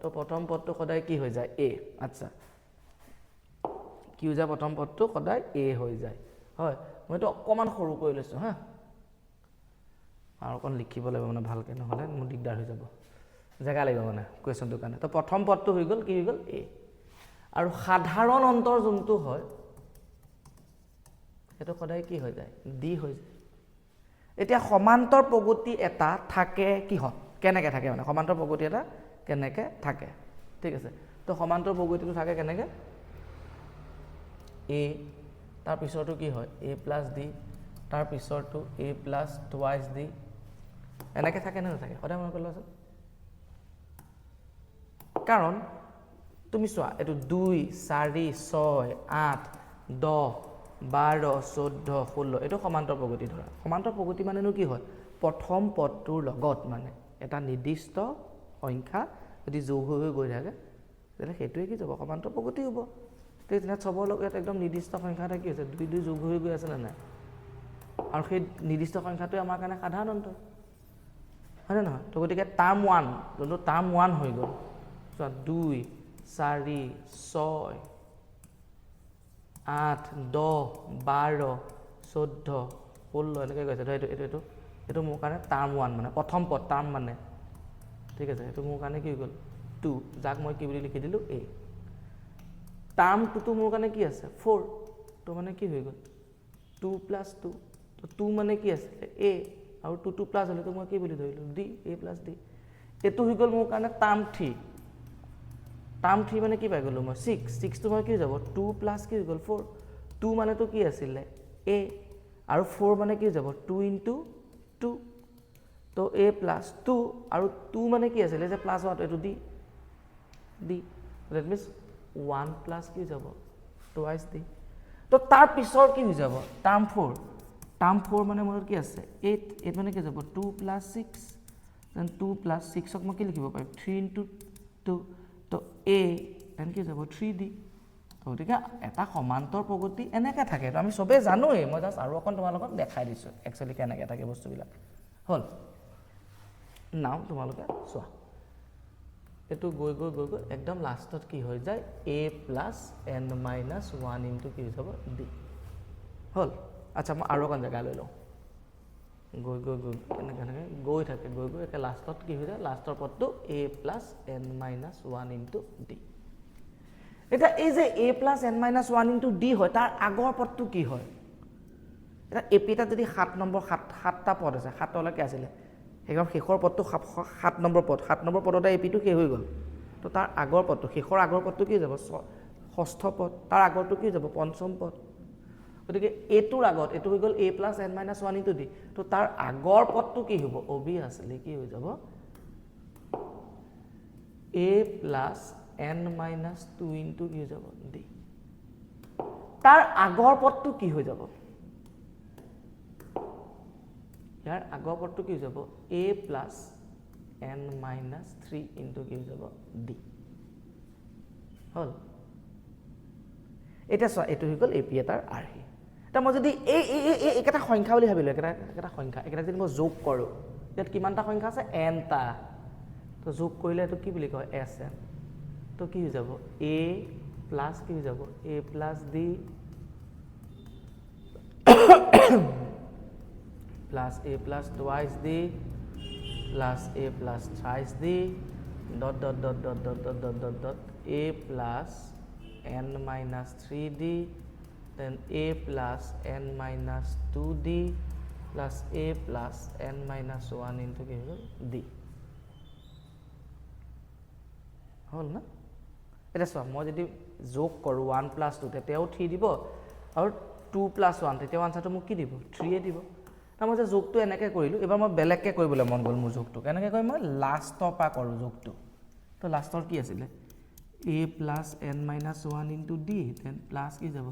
তো প্ৰথম পদটো সদায় কি হৈ যায় a আচ্ছা কি হৈ যায় প্ৰথম পদটো সদায় a হৈ যায় হয় মই তো অকমান সৰু কৰি লৈছো হা আৰু কোন লিখিব লাগিব মানে ভালকে নহলে মোৰ দিগদাৰ হৈ যাব জায়গা লাগিব মানে কোৱেশ্চনটো কাৰণে তো প্ৰথম পদটো হৈ গল কি হৈ গল a আৰু সাধাৰণ অন্তৰ যোনটো হয় এটো সদায় কি হৈ যায় d হৈ যায় এতিয়া সমান্তৰ প্ৰগতি এটা থাকে কি হয় কেনেকে থাকে মানে সমান্তৰ প্ৰগতি এটা কেনেকে থাকে ঠিক আছে তো সমান্তৰ প্ৰগতিটো থাকে কেনেকে a তাৰ পিছৰটো কি হয় a + d তাৰ পিছৰটো a + twice d এনেকে থাকে না থাকে সদায় মন কৰিলো আছে কাৰণ তুমি চোৱা এটো 2 4 6 8 10 12 14 16 এটো সমান্তৰ প্ৰগতি ধৰা সমান্তৰ প্ৰগতি মানেনো কি হয় প্ৰথম পদটোৰ লগত মানে এটা নিৰ্দিষ্ট সংখ্যা যদি যোগ হৈ গৈ থাকে তেলে হেতুৱে কি যাব সমান্তৰ প্ৰগতি হ'ব তেনে সবৰ লগত একদম নিৰ্দিষ্ট সংখ্যা এটা কি আছে 2 2 যোগ হৈ গৈ আছে না নাই আৰু সেই নিৰ্দিষ্ট সংখ্যাটো আমাৰ কাৰণে সাধাৰণ অন্তৰ হয় নহয় তো গতিকে টার্ম 1 যোনটো টার্ম 1 হৈ গল সো 2 4 6 8 10 12 14 16 এনেকৈ গৈছে তো এটো মোৰ কাৰণে টাৰ্ম 1 মানে প্ৰথম পদ টাৰ্ম মানে ঠিক আছে এটো মোৰ কাৰণে কি হৈ গল 2 যাক মই কি বুলি লিখি দিলো a টার্ম 2 তো মোৰ কাৰণে কি আছে 4 তো মানে কি হৈ গল 2 + 2 তো 2 মানে কি আছে a আৰু 2 2 প্লাস হলে তো মই কি বুলি ধৰিলো d a + d এটো হৈ গল মোৰ কাৰণে টার্ম 3 মানে কি পাই গলো মই 6 তো মই কি যাব 2 প্লাস কি হৈ গল 4 2 মানে তো কি আছিল a আৰু 4 মানে কি যাব 2 * 2 তো a প্লাছ 2 আৰু 2 মানে কি আছিল যে প্লাছ হোৱাটো এইটো d d that means 1 plus কি যাব twice d তো তাৰ পিছৰ কি হৈ যাব টাৰ্ম 4 মানে মোৰ কি আছে 8 মানে কি যাব 2 প্লাছ 6 then 2 প্লাছ 6 ক মই কি লিখিব পাৰিম 3 into 2 তো a then কি যাব 3d গতিকে এটা সমান্তৰ প্ৰগতি এনেকৈ থাকে তো আমি সবে জানোৱেই মই জাষ্ট আৰু অকণ তোমালোকক দেখাই দিছোঁ একচুৱেলি কেনেকৈ থাকে বস্তুবিলাক হ'ল নাও তোমালোকে চোৱা এইটো গৈ একদম লাষ্টত কি হৈ যায় a plus n minus 1 into কি হৈ যাব d হ'ল আচ্ছা মই আৰু অকণ জেগা লৈ লওঁ গৈ এনেকৈ গৈ থাকে একে লাষ্টত কি হৈ যায় লাষ্টৰ পদটো a plus n minus 1 into d এটা এই যে a plus n minus 1 into d হয় তাৰ আগৰ পদটো কি হয় এটা এপিটা যদি 7 নম্বৰ 7টা পদ আছে 7লৈকে আছিলে সেইখন শেষৰ পদটো 7 নম্বৰ পদতে এপিটো শেষ হৈ গ'ল তো তাৰ আগৰ পদটো শেষৰ আগৰ পদটো কি যাব ষষ্ঠ পদ তাৰ আগৰটো কি যাব পঞ্চম পদ গতিকে এটোৰ আগত এটো হৈ গ'ল a plus n minus 1 into d তো তাৰ আগৰ পদটো কি হ'ব অবিয়াছলি কি হৈ যাব a plus n minus 2 into কি হৈ যাব d তাৰ আগৰ পদটো কি হৈ যাব ইয়াৰ আগৰ পদটো কি হৈ যাব a plus n minus 3 into কি হৈ যাব d হ'ল এতিয়া চোৱা এইটো হৈ গ'ল এপি এটাৰ আৰ্হি এটা মই যদি এইকেইটা সংখ্যা বুলি ভাবিলোঁ একেটা সংখ্যা একেটা যদি মই যোগ কৰোঁ ইয়াত কিমানটা সংখ্যা আছে nটা তো যোগ কৰিলে এইটো কি বুলি কয় sn তো কি হৈ যাব a প্লাছ কি হৈ যাব a plus d plus a plus twice d plus a plus thrice d dot dot dot dot dot dot dot dot dot a plus n minus 3d then a plus n minus 2d plus a plus n minus 1 into কি হ'ল d হ'ল না এটা চোৱা মই যদি যোগ কৰোঁ 1 plus 2 তেতিয়াও 3 দিব আৰু 2 plus 1 তেতিয়াও আনসাৰটো মোক কি দিব 3 এ দিব না মই যে যোগটো এনেকৈ কৰিলোঁ এবাৰ মই বেলেগকৈ কৰিবলৈ মন গ'ল মোৰ যোগটো কেনেকৈ কৰিম মই লাষ্টৰ পৰা কৰোঁ যোগটো তো লাষ্টৰ কি আছিলে a plus n minus 1 into d then plus কি যাব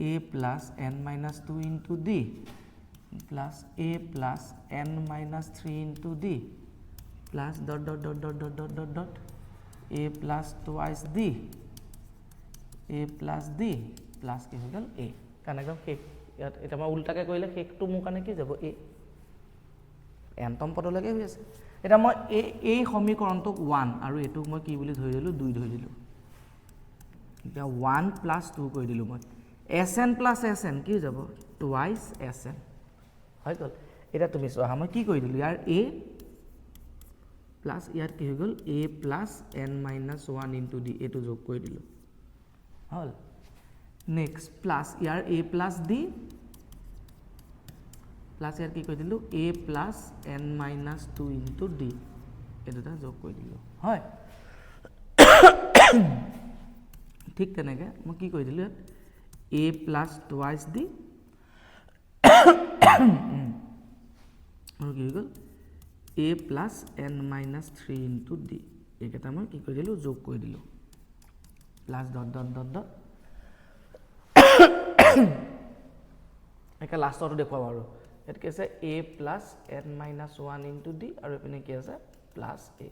a plus n minus 2 into d plus a plus n minus 3 into d plus dot dot dot dot dot dot dot dot a plus twice d a plus d plus কি হৈ গ'ল a কাৰণ একদম শেষ ইয়াত এটা মই উল্টাকৈ কৰিলে শেষটো মোৰ কাৰণে কি যাব a এনতম পদলৈকে হৈ আছে এটা মই এই সমীকৰণটোক 1 আৰু এটোক মই কি বুলি ধৰি দিলোঁ 2 ধৰি দিলোঁ এতিয়া 1 প্লাছ 2 কৰি দিলোঁ মই sn প্লাছ sn কি হৈ যাব টুৱাইচ sn হৈ গ'ল এটা তুমি চোৱা মই কি কৰি দিলোঁ ইয়াৰ a প্লাছ ইয়াত কি হৈ গ'ল a plus n minus 1 into d এইটো যোগ কৰি দিলোঁ হ'ল নেক্সট প্লাছ ইয়াৰ a প্লাছ d প্লাছ ইয়াৰ কি কৰি দিলোঁ a plus n minus 2 into d এই দুটা যোগ কৰি দিলোঁ হয় ঠিক তেনেকৈ মই কি কৰি দিলোঁ ইয়াত a প্লাছ টুৱাইচ d আৰু কি হৈ গ'ল a plus n minus 3 into d এইকেইটা মই কি কৰি দিলোঁ যোগ কৰি দিলোঁ plus dot dot dot dot একে লাষ্টটো দেখুৱাম আৰু ইয়াত কি আছে a plus n minus 1 into d আৰু এইপিনে কি আছে প্লাছ a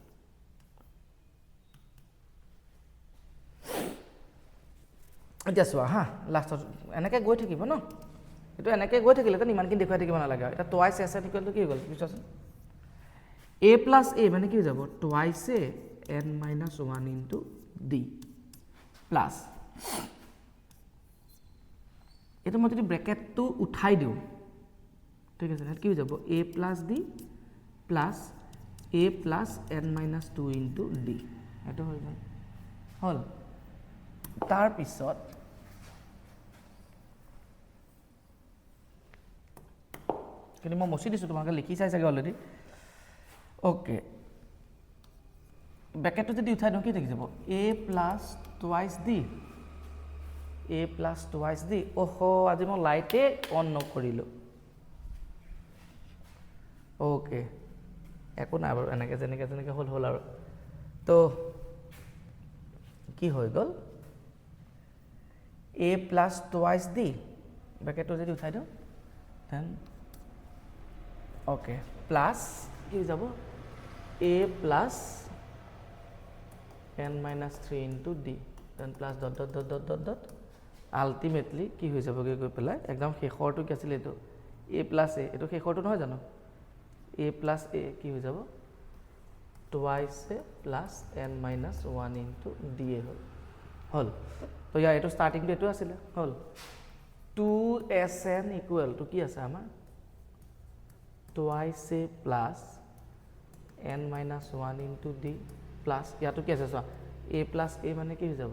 এতিয়া চোৱা হা লাষ্টত এনেকৈ গৈ থাকিব ন এইটো এনেকৈ গৈ থাকিলে তেন ইমানখিনি দেখুৱাই থাকিব নালাগে আৰু এটা টুৱাইচ এছ ইকুৱেলটো কি হৈ গ'ল বুজিছাচোন a প্লাছ a মানে কি হৈ যাব twice a n minus 1 into d plus এইটো মই যদি ব্ৰেকেটটো উঠাই দিওঁ ঠিক আছে কি হৈ যাব a plus d plus a plus n minus 2 into d এইটো হৈ গ'ল হ'ল তাৰপিছত কিন্তু মই মচি দিছোঁ তোমালোকে লিখি চাই চাগে অলৰেডি অ'কে ব্ৰেকেটটো যদি উঠাই দিওঁ কি থাকি যাব a plus twice d a plus twice d অহ' আজি মই লাইটে অন নকৰিলোঁ ওকে একো নাই বাৰু এনেকৈ যেনেকৈ হ'ল আৰু তো কি হৈ গ'ল a প্লাছ টুৱাইচ d ব্ৰেকেটটো যদি উঠাই দিওঁ দেন ওকে প্লাছ কি হৈ যাব a plus n minus 3 into d then plus dot dot dot dot dot dot ultimately কি হৈ যাবগৈ গৈ পেলাই একদম শেষৰটো কি আছিলে এইটো a প্লাছ a এইটো শেষৰটো নহয় জানো a প্লাছ a কি হৈ যাব twice a plus n minus 1 into d হ'ল তো ইয়াৰ এইটো ষ্টাৰ্টিংটো এইটো আছিলে হ'ল 2sn ইকুৱেল টু কি আছে আমাৰ twice a plus n minus 1 into d plus ইয়াতো কি আছে চোৱা a প্লাছ a মানে কি হৈ যাব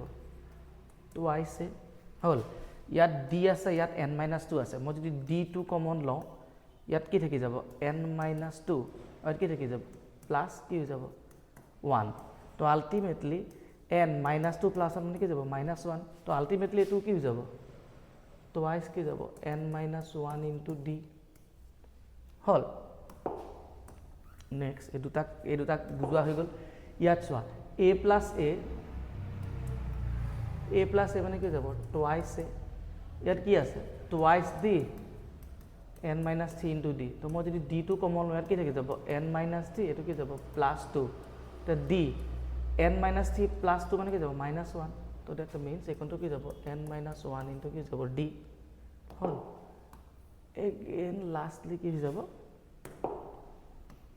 টুৱাইচ a হ'ল ইয়াত d আছে ইয়াত n মাইনাছ 2 আছে মই যদি d2 কমন লওঁ ইয়াত কি থাকি যাব n মাইনাছ 2 আৰু কি থাকি যাব প্লাছ কি হৈ যাব 1 তো আল্টিমেটলি n মাইনাছ 2 প্লাছ 1 মানে কি যাব মাইনাছ 1 তো আল্টিমেটলি এইটো কি হৈ যাব টুৱাইচ কি যাব n মাইনাছ 1 ইনটু d হ'ল নেক্সট এই দুটাক বুজোৱা হৈ গ'ল ইয়াত চোৱা a প্লাছ a মানে কি যাব টুৱাইচ a ইয়াত কি আছে twice d n minus 3 into d তো মই যদি d2 কমন লওঁ ইয়াত কি থাকি যাব n মাইনাছ 3 এইটো কি যাব প্লাছ 2 তো d n মাইনাছ 3 প্লাছ 2 মানে কি যাব মাইনাছ 1 তো দ্যাট মিনছ এইখনটো কি যাব n মাইনাছ 1 ইনটু কি যাব d হ'ল এগেইন লাষ্টলি কি হৈ যাব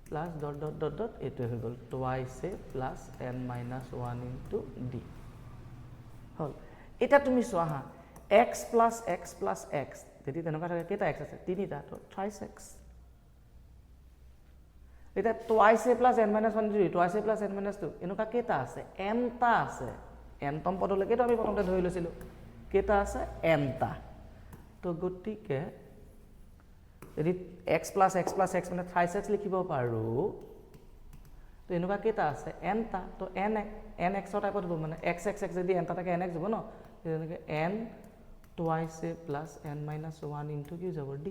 plus dot dot dot dot এইটোৱে হৈ গ'ল twice a plus n minus 1 into d হ'ল এটা তুমি চোৱা হা x প্লাছ x যদি তেনেকুৱা থাকে কেইটা x আছে তিনিটা তো থ্ৰাইচ x এটা twice a plus n minus 1 into d twice a plus n minus 2 এনেকুৱা কেইটা আছে nটা আছে nতম পদলৈকেতো আমি প্ৰথমতে ধৰি লৈছিলোঁ কেইটা আছে nটা তো গতিকে যদি x প্লাছ x মানে থ্ৰাইচ x লিখিব পাৰোঁ তো এনেকুৱা কেইটা আছে nটা তো nx টাইপত হ'ব মানে x যদি nটা থাকে nx হ'ব ন তেনেকৈ n twice a plus n minus 1 into কি যাব d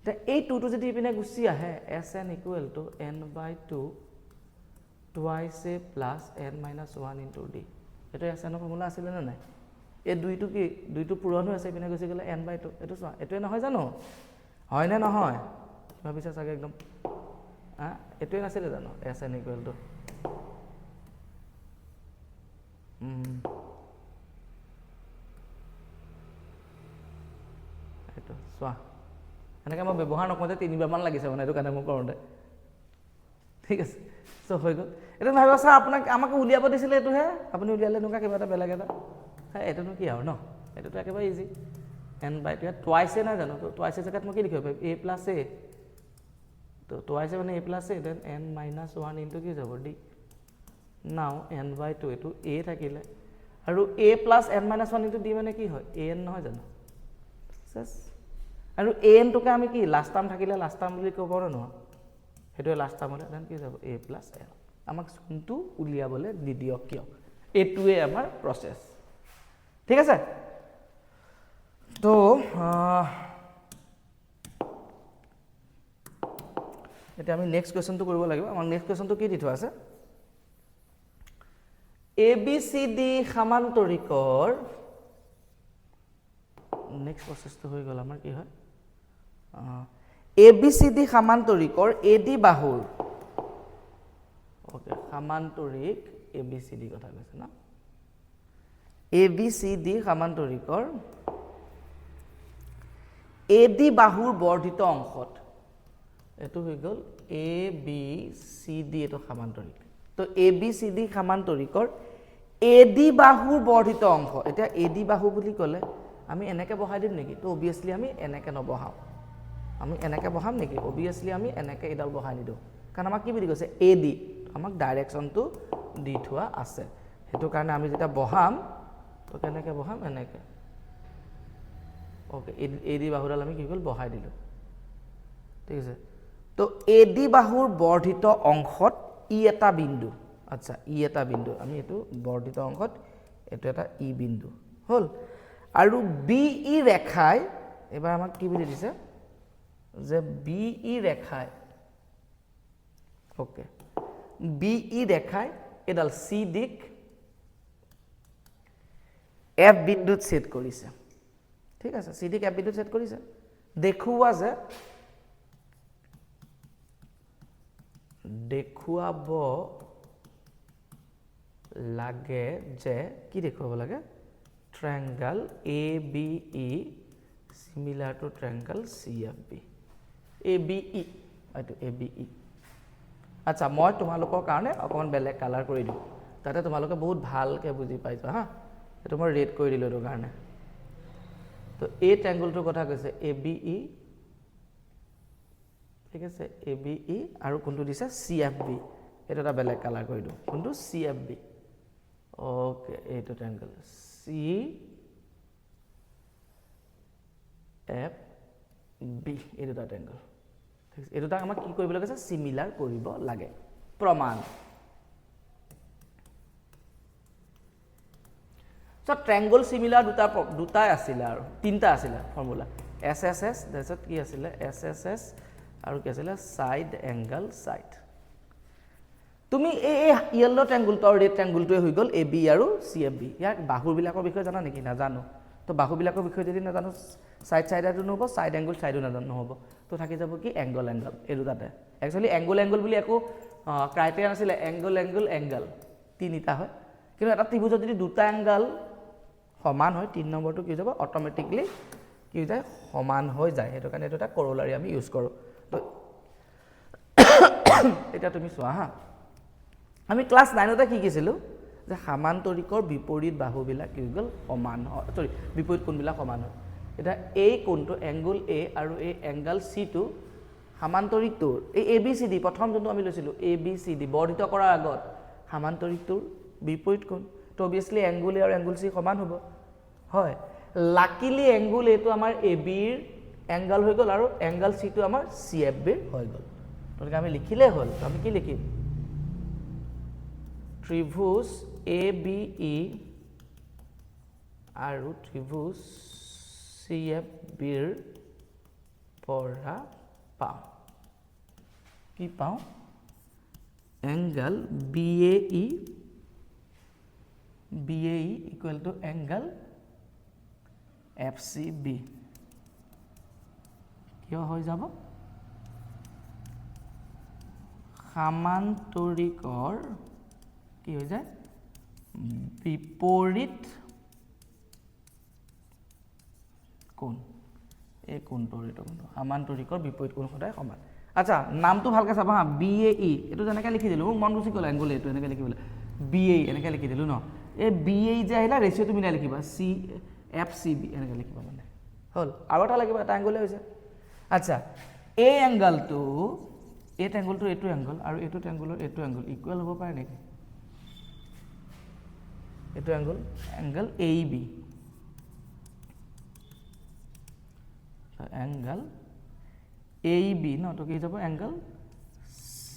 এতিয়া এই টুটো যদি ইপিনে গুচি আহে sn equal to n/2 twice a plus n minus 1 into d এইটো sn ফৰ্মুলা আছিলে নে নাই এই দুইটো পূৰণ হৈ আছে ইপিনে গুচি গ'লে n/2 এইটো চোৱা এইটোৱে নহয় জানো হয় নে নহয় ভাবিছা চাগে একদম এইটোৱে নাছিলে জানো sn ইকুৱেল টু এইটো চোৱা এনেকৈ মই ব্যৱহাৰ নকৰোঁতে 3বাৰমান লাগিছে মানে এইটো কাৰণে মই কৰোঁতে ঠিক আছে চ' হৈ গ'ল এইটো ভাবিব ছাৰ আমাক উলিয়াব দিছিলে এইটোহে আপুনি উলিয়ালে এনেকুৱা কিবা এটা বেলেগ এটা এইটোনো কি আৰু ন এইটোতো একেবাৰে ইজি n/2 ইয়াত টুৱাইচ a নাই জানো তো টুৱাইচ a জেগাত মই কি লিখিব পাৰিম a প্লাছ a তো টুৱাইচ a মানে a plus a then n minus 1 into কি যাব d নাও n/2 এইটো a থাকিলে আৰু a plus n minus 1 into d মানে কি হয় an নহয় জানো আৰু anটোকে আমি কি লাষ্ট টাৰ্ম থাকিলে লাষ্ট টাৰ্ম বুলি ক'ব পাৰোঁ নহয় সেইটোৱে লাষ্ট টাৰ্ম হ'লে দেন কি যাব a প্লাছ n আমাক কোনটো উলিয়াবলৈ নিদিয়ক কিয় এইটোৱে আমাৰ প্ৰচেছ ঠিক আছে তো এতিয়া আমি নেক্সট কুৱেশ্যনটো কৰিব লাগিব আমাৰ নেক্সট কুৱেশ্যনটো কি দি থোৱা আছে ABCD সামান্তৰিকৰ নেক্সট প্ৰচেছটো হৈ গ'ল আমাৰ কি হয় ABCD সামান্তৰিকৰ AD বাহুৰ ওকে সামান্তৰিক ABCD কথা কৈছে না ABCD সামান্তৰিকৰ AD বাহুৰ বৰ্ধিত অংশত এইটো হৈ গ'ল ABCD এইটো সামান্তৰিক তো ABCD সামান্তৰিকৰ AD বাহুৰ বৰ্ধিত অংশ এতিয়া AD বাহু বুলি ক'লে আমি এনেকৈ বহাই দিম নেকি তো অবভিয়াছলি আমি এনেকৈ নবহাওঁ আমি এনেকৈ বহাম নেকি অবভিয়াছলি আমি এনেকৈ এডাল বহাই নিদিওঁ কাৰণ আমাক কি বুলি কৈছে AD আমাক ডাইৰেকশ্যনটো দি থোৱা আছে সেইটো কাৰণে আমি যেতিয়া বহাম তো কেনেকৈ বহাম এনেকৈ ওকে AD বাহুডাল আমি কি হ'ল বহাই দিলোঁ ঠিক আছে তো AD বাহুৰ বৰ্ধিত অংশত ই এটা বিন্দু আচ্ছা ই এটা বিন্দু আমি এইটো বৰ্ধিত অংশত এইটো এটা ই বিন্দু হ'ল আৰু BE ৰেখাই এবাৰ আমাক কি বুলি দিছে যে BE ৰেখাই ওকে বি ই দেখায় এডাল চি দিক এফ বিন্দুত ছেদ কৰিছে ঠিক আছে চি দিক এফ বিন্দুত ছেদ কৰিছে দেখুওৱা যে দেখুৱাব লাগে যে কি দেখুৱাব লাগে ট্ৰায়াঙ্গল ABE similar to triangle CFB ABE এইটো ABE আচ্ছা মই তোমালোকৰ কাৰণে অকমান বেলেগ কালাৰ কৰি দিম তাতে তোমালোকে বহুত ভালকে বুজি পাইছো হা এটো মই ৰেড কৰি দিলো এটো কাৰণে তো এই ট্ৰায়াঙ্গলটোৰ কথা কৈছে ABE ঠিক আছে ABE আৰু কোনটো দিছে CFB এটা এটা বেলেগ কালাৰ কৰি দিও কোনটো CFB ওকে এইটো ট্ৰায়াঙ্গল CFB এই দুটা ট্ৰায়াঙ্গল ঠিক আছে এই দুটা আমাক কি কৰিব লাগে সিমিলাৰ কৰিব লাগে প্ৰমাণ সো ট্ৰায়াঙ্গল সিমিলাৰ দুটা আছিল আৰু তিনটা আছিল ফৰ্মুলা SSS তাৰছত কি আছিল SSS আৰু কি আছিল সাইড এংগল সাইড তুমি এই ইয়েলো ট্ৰায়াঙ্গলটো আৰু ৰেড ট্ৰায়াঙ্গলটোৱে হৈ গল AB আৰু CFB ইয়াক বাহুৰ বিলাকৰ বিষয়ে জানা নেকি নাজানো তো বাহু বিলাকৰ বিষয়ে যদি নাজানো সাইড সাইডটো নহব সাইড এংগল সাইডো নাজানো নহব তো থাকি যাব কি এংগল এংগল এই দুটাতে একচুয়ালি এংগল এংগল বুলি একো ক্ৰাইটেৰিয়া আছিল এংগল এংগল এংগল তিনিটা হয় কিন্তু এটা ত্ৰিভুজত যদি দুটা এংগল সমান হয় 3 নম্বৰটো কি যাব অটোমেটিকলি কি হৈ যায় সমান হৈ যায় হেতু কাৰণে এটা কৰলাৰি আমি ইউজ কৰো তো এটা তুমি চোৱা হা আমি ক্লাস 9 তে কি কিছিলো যে সমান্তৰিকৰ বিপৰীত বাহুবিলাক কি গল সমান হয় সৰি বিপৰীত কোণবিলাক সমান হয় এটা এই কোণটো এংগল A আৰু এই এংগল C টো সমান্তৰিকটোৰ এই ABCD প্ৰথম যোনটো আমি লৈছিলো ABCD বৰ্ধিত কৰাৰ আগত সমান্তৰিকটোৰ বিপৰীত কোণ তো অবিয়াসলি এংগল A আৰু এংগল C সমান হ'ব হয় লাকিলি এংগল A টো আমাৰ AB ৰ এংগল হৈ গল আৰু এংগল C টো আমাৰ CFB ৰ হৈ গল তো আমি লিখিলে হল আমি কি লিখিম ত্ৰিভুজ ABE আৰু ত্ৰিভুজ CFB ৰ পৰা পাও কি পাও angle BAE equal to angle FCB কিয় হৈ যাব সমান্তৰিকৰ কি হৈ যায় বিপৰীত কোণ এই কোণটোৰ এটা কোণ সমান্তৰিকৰ বিপৰীত কোণ সদায় সমান আচ্ছা নামটো ভালকে চাবা হা BAE এটো যেনেকৈ লিখি দিলো মন গুছি গল এংগল এটো এনেকৈ লিখিবলৈ BAE এনেকৈ লিখি দিলো ন এই BAE যে আহিলা ৰেশিওটো মিলাই লিখিবা CFCB এনেকৈ লিখিবা মানে হল আৰু এটা লাগিব এটা এংগল হৈছে আচ্ছা এই এংগলটো এই ট্ৰায়াঙ্গলটো এটো এংগল আৰু এটো ট্ৰায়াঙ্গলৰ এটো এংগল ইকুৱেল হ'ব পাৰে নেকি এটো এংগল AB এংগল AB ন তো কি যাব এংগল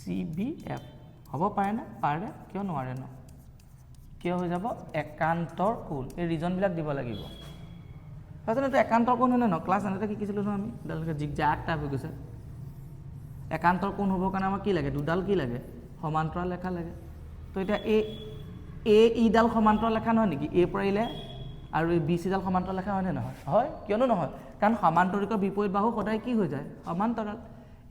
CBF হ'ব পাৰে না পাৰে কিয় নোৱাৰে ন কিয় হৈ যাব একান্তৰ কোণ এই ৰিজন বিলাক দিব লাগিব আসলে তো একান্তৰ কোণ হয় না ক্লাস 9 তে কি কিছিলো ন আমি ডালকে জিগজাগ টাইপ হৈ গৈছে একান্তৰ কোণ হ'ব কাৰণে আমাক কি লাগে দুডাল কি লাগে সমান্তৰাল ৰেখা লাগে তো এটা ই ডাল সমান্তৰাল ৰেখা নহয় নেকি এ পৰা ইলে আৰু এই BC ডাল সমান্তৰাল ৰেখা হয় নে নহয় হয় কিয়নো নহয় কাৰণ সমান্তৰিকৰ বিপৰীত বাহু সদায় কি হৈ যায় সমান্তৰাল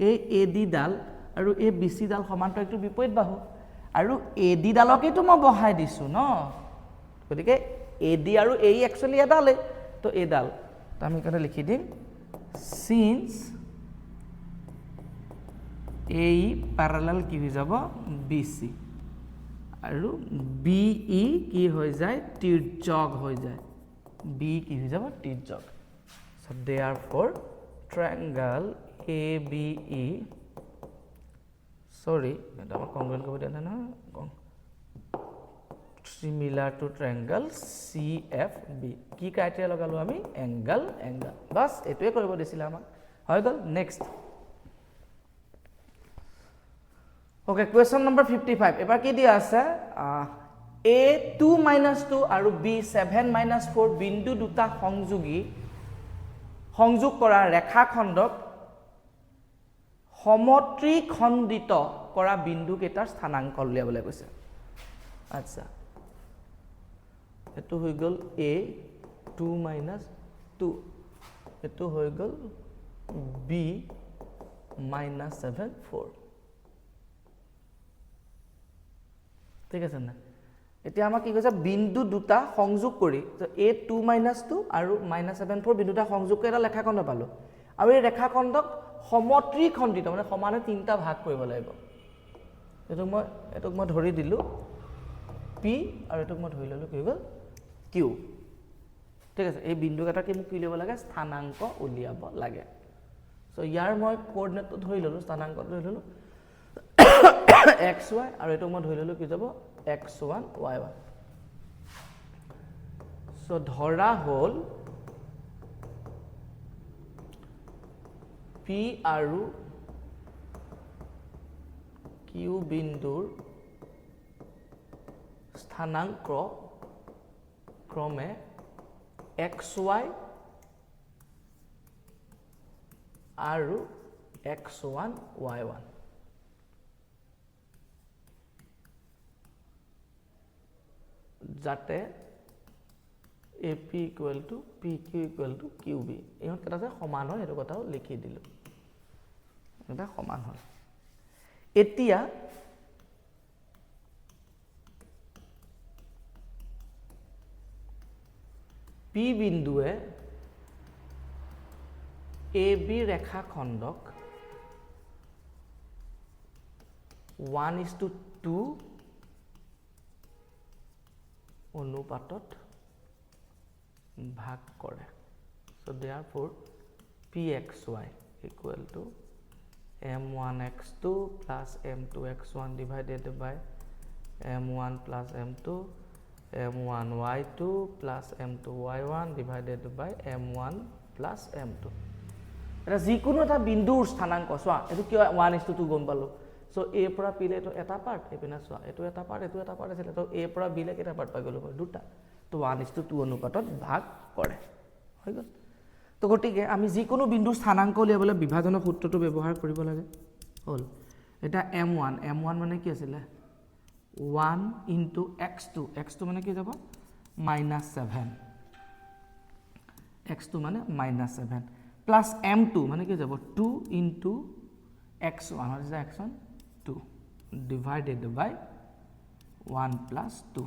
এই AD ডাল আৰু এই BC ডাল সমান্তৰিকটোৰ বিপৰীত বাহু আৰু AD ডালকেটো মই বহাই দিছো ন গতিকে AD আৰু AE একচুয়ালি এডালে তো এই ডাল তো আমি এখানে লিখি দিম since AE parallel কি হৈ যাব BC আৰু BE কি হৈ যায় তিৰ্যক হৈ যায় B কি হৈ যাব তিৰ্যক so therefore triangle ABE sorry এটা মই কংগ্ৰুৱেন্ট কৰিব দিয়া না similar to triangle CFB কি ক্ৰাইটেৰিয়া লগালো আমি এংগল বাস এটোৱে কৰিব দিছিল আমাক হৈ গল নেক্সট ওকে কোৱেশ্চন নম্বৰ 55 এবাৰ কি দিয়া আছে A 2 - 2 আৰু B 7 - 4 বিন্দু দুটা সংযোগ কৰা ৰেখাখণ্ডক সমত্ৰিখণ্ডিত কৰা বিন্দু কেইটাৰ স্থানাংক উলিয়াবলৈ কৈছে আচ্ছা এটো হৈ গল a 2 - 2 এটো হৈ গল b -7 4 ঠিক আছে না এতিয়া আমাক কি কৈছে বিন্দু দুটা সংযোগ কৰি a 2 - 2 আৰু -7 4 বিন্দুটা সংযোগ কৰি এটা ৰেখাখণ্ড পালো আৰু এই ৰেখাখণ্ডক সমত্ৰিখণ্ডিত মানে সমানে তিনটা ভাগ কৰিব লাগিব এটোক মই ধৰি দিলো p আৰু এটোক মই ধৰি ললো কি গল q ঠিক আছে এই বিন্দু কেইটা কি মোক কি লিব লাগে স্থানাংক উলিয়াব লাগে সো ইয়াৰ মই কোঅৰ্ডিনেটটো ধৰি ললো স্থানাংক ধৰি ললো xy আৰু এটোক মই ধৰি ললো কি যাব x1 y1 সো ধৰা হল p আৰু q বিন্দুৰ স্থানাংক ক্ৰমে xy আৰু x1 y1 যাতে AP = PQ = QB ইহঁত কেটা যে সমান হয় এটো কথাও লিখি দিলো এটা সমান হয় এতিয়া P বিন্দুৱে AB ৰেখাখণ্ডক 1:2 অনুপাতত ভাগ কৰে so therefore pxy = m1x2 plus m2x1 divided by m1 plus m2 m1y2 plus m2y1 divided by m1 plus m2 এটা যিকোনো এটা বিন্দুৰ স্থানাংক চোৱা এটো কি 1:2 গম পালো সো a পৰা p লে তো এটা পাৰ্ট এপিনা চোৱা এটো এটা পাৰ্ট আছিল তো a পৰা b লে কেটা পাৰ্ট পাই গলো দুটা তো 1:2 অনুপাতত ভাগ কৰে হৈ গল তো গটিকে আমি যিকোনো বিন্দুৰ স্থানাংক উলিয়াবলৈ বিভাজনৰ সূত্ৰটো ব্যৱহাৰ কৰিব লাগে হল এটা m1 মানে কি আছিল 1 * x2 মানে কি যাব -7 x2 মানে -7 plus m2 মানে কি যাব 2 * x1 what is the x1 2 divided by 1 plus 2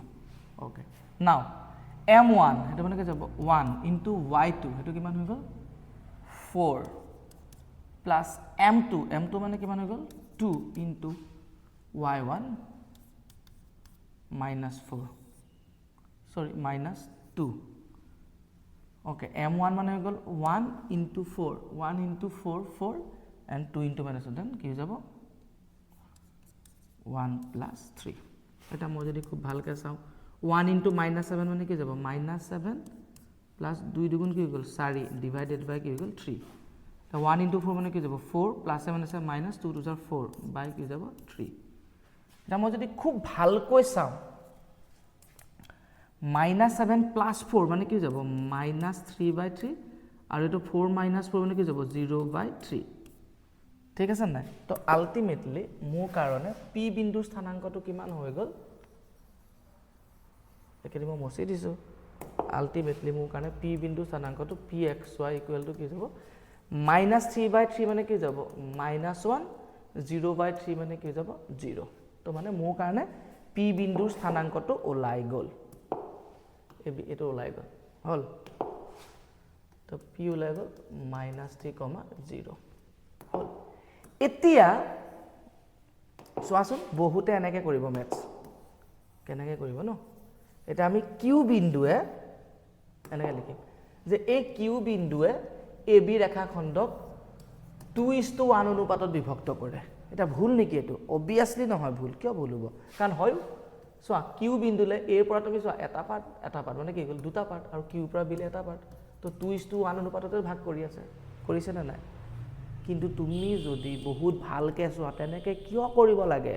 okay now m1 এটা মানে কি যাব 1 * y2 হেতু কিমান হৈ গল 4 plus m2 মানে কিমান হৈ গল 2 * y1 -4 sorry -2 okay m1 মানে হৈ গল 1 * 4 1 * 4 4 and 2 * -1 then কি যাব 1 plus 3 এটা মই যদি খুব ভালকে চাও 1 * -7 মানে কি যাব -7 plus 2 দুগুণ কি গল 4 divided by কি গল 3 তো 1 * 4 মানে কি যাব 4 plus 7 আছে -2 to 4 by কি যাব 3 এটা মই যদি খুব ভালকৈ চাও -7 plus 4 মানে কি যাব -3/3 আৰু এটো 4 - 4 মানে কি যাব 0/3 ঠিক আছে না তো আলটিমেটলি মোৰ কাৰণে p বিন্দুৰ স্থানাংকটো কিমান হৈ গল একেদি মই মছি দিছো আলটিমেটলি মোৰ কাৰণে p বিন্দুৰ স্থানাংকটো pxy = কি যাব -3/3 মানে কি যাব -1 0/3 মানে কি যাব 0 তো মানে মোৰ কাৰণে p বিন্দুৰ স্থানাংকটো ওলাই গল এটো ওলাই গল হল তো p ওলাই গল -3, 0 হল এতিয়া চোৱাচোন বহুতে এনেকে কৰিব মেথছ কেনেকে কৰিব ন এটা আমি q বিন্দুৱে এনেকে লিখিম যে এই q বিন্দুৱে ab ৰেখাখণ্ডক 2:1 অনুপাতত বিভক্ত কৰে এটা ভুল নেকি এটো অবিয়াসলি নহয় ভুল কিয় ভুল হ'ব কাৰণ হয় চোৱা q বিন্দুলে a পৰা তুমি চোৱা এটা পাৰ্ট মানে কি গল দুটা পাৰ্ট আৰু q পৰা b লে এটা পাৰ্ট তো 2:1 অনুপাততে ভাগ কৰি আছে কৰিছে না নাই কিন্তু তুমি যদি বহুত ভালকে চোৱা তেনেকে কিয় কৰিব লাগে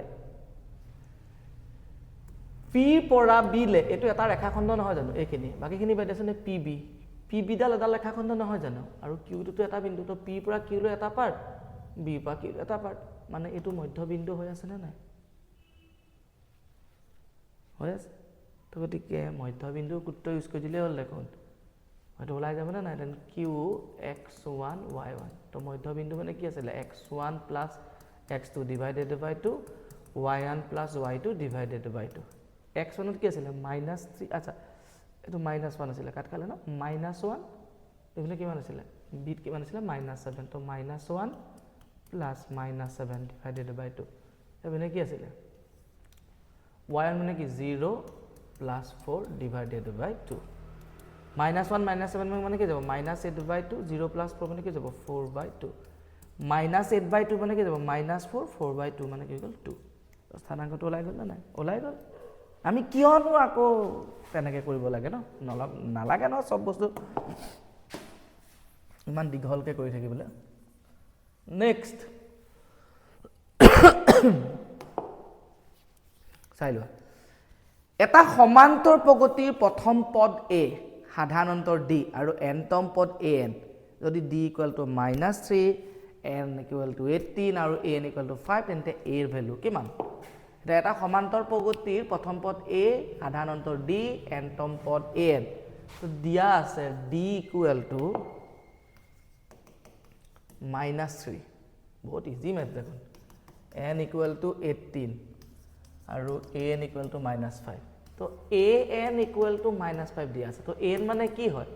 p পৰা b লে এটো এটা ৰেখাখণ্ড নহয় জানো এইখিনি বাকিখিনি বাইদেছে নে pb ডাল এটা ৰেখাখণ্ড নহয় জানো আৰু q টো এটা বিন্দু তো p পৰা q লৈ এটা পাৰ্ট b পৰা q এটা পাৰ্ট মানে এইটো মধ্যবিন্দু হৈ আছে নে নাই হৈ আছে তো গতিকে মধ্যবিন্দুৰ সূত্ৰ ইউজ কৰি দিলে হ'ল দেখোন হয়তো ওলাই যাব না নাই দেন কিউ x1 y1 তো মধ্যবিন্দু মানে কি আছিল x1 plus x2 divided by 2 y1 plus y2 divided by 2 x1 ত কি আছিল -3 আচ্ছা এটো -1 আছিল কাট খালে না -1 এখানে কিমান আছিল বিট কিমান আছিল -7 তো -1 প্লাস -7 ডিভাইডেড বাই 2 এখানে কি আছিল y1 মানে কি 0 প্লাস 4 ডিভাইডেড বাই 2 -1 -7 মানে কি যাব -8/2 0 + 4 মানে কি যাব 4/2 -8/2 মানে কি যাব -4 4/2 মানে কি গল 2 স্থানাঙ্কটো ওলাই গল না নাই ওলাই গল আমি কিয়নো আকৌ তেনেকে কৰিব লাগে ন নালাগে ন সব বস্তু ইমান দীঘলকে কৰি থাকিবলে নেক্সট চাইলো এটা সমান্তৰ প্ৰগতিৰ প্ৰথম পদ a সাধাৰণ অন্তৰ d আৰু nতম পদ an যদি d = -3 n = 18 আৰু an = 5 তেন্তে a এৰ ভ্যালু কিমান এটা সমান্তৰ প্ৰগতিৰ প্ৰথম পদ a সাধাৰণ অন্তৰ d nতম পদ an তো দিয়া আছে d = -3 বহুত ইজি ম্যাথ দেখোন n = 18 আৰু an = -5 তো an = -5 দিয়া আছে তো an মানে কি হয়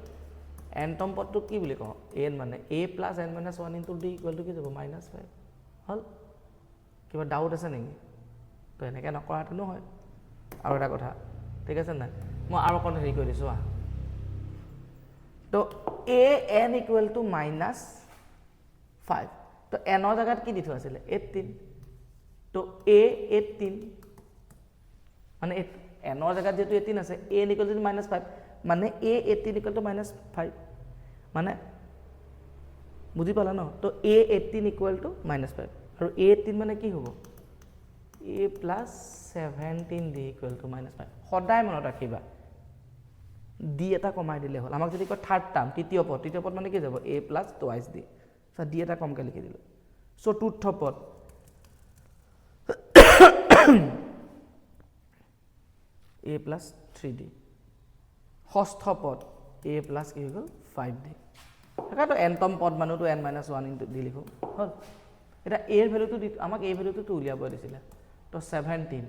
nতম পদটো কি বুলি কও an মানে a + n - 1 * d = কি যাব -5 হল কিবা ডাউট আছে নেকি তো এনেকে নকৰাটো নহয় আৰু এটা কথা ঠিক আছে না মই আৰু কোন হেৰি কৰি দিছো তো an = -5 তো n ৰ জায়গাত কি দি থোৱা আছিল 18 তো a 18 মানে n ৰ জায়গাত যেটো 18 আছে a = -5 মানে a 18 = -5 মানে বুজি পালা ন তো a 18 = -5 আৰু a 18 মানে কি হ'ব a + 17 d = -5 সদায় মনত ৰাখিবা d এটা কমাই দিলে হ'ল আমাক যদি কয় থাৰ্ড টাৰ্ম তৃতীয় পদ মানে কি যাব a + twice d so d এটা কমকে লিখি দিলো চতুৰ্থ পদ a + 3d ষষ্ঠ পদ a + কি হৈ গল 5d এটাতো nতম পদ মানটো n - 1 দি লিখো হল এটা a এর ভ্যালুটো আমাক a ভ্যালুটো তো উলিয়াব দিছিল তো 17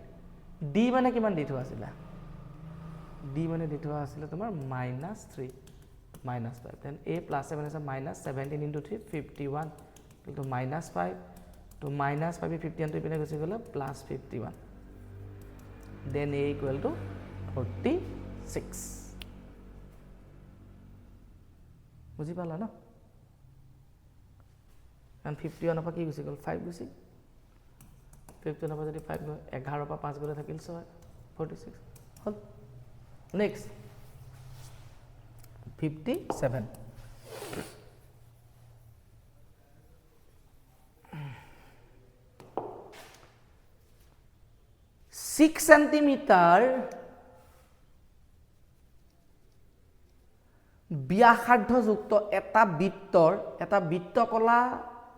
d মানে কিমান দি থোৱা আছিল d মানে দি থোৱা আছিল তোমাৰ -3 -5 then a + 7 is -17 * 3 51 to -5 to -5 51 to ইপিনে গুচি গলে +51 then a = 46 বুজি পালা ন কারণ 51 পৰা কি গুচি গল 5 গুচি 51 পৰা যদি 5 গয় 11 পৰা 5 গলে থাকিল 6 46 হল নেক্সট 57 6 সেন্টিমিটাৰ ব্যাসাৰ্ধযুক্ত এটা বৃত্তকলা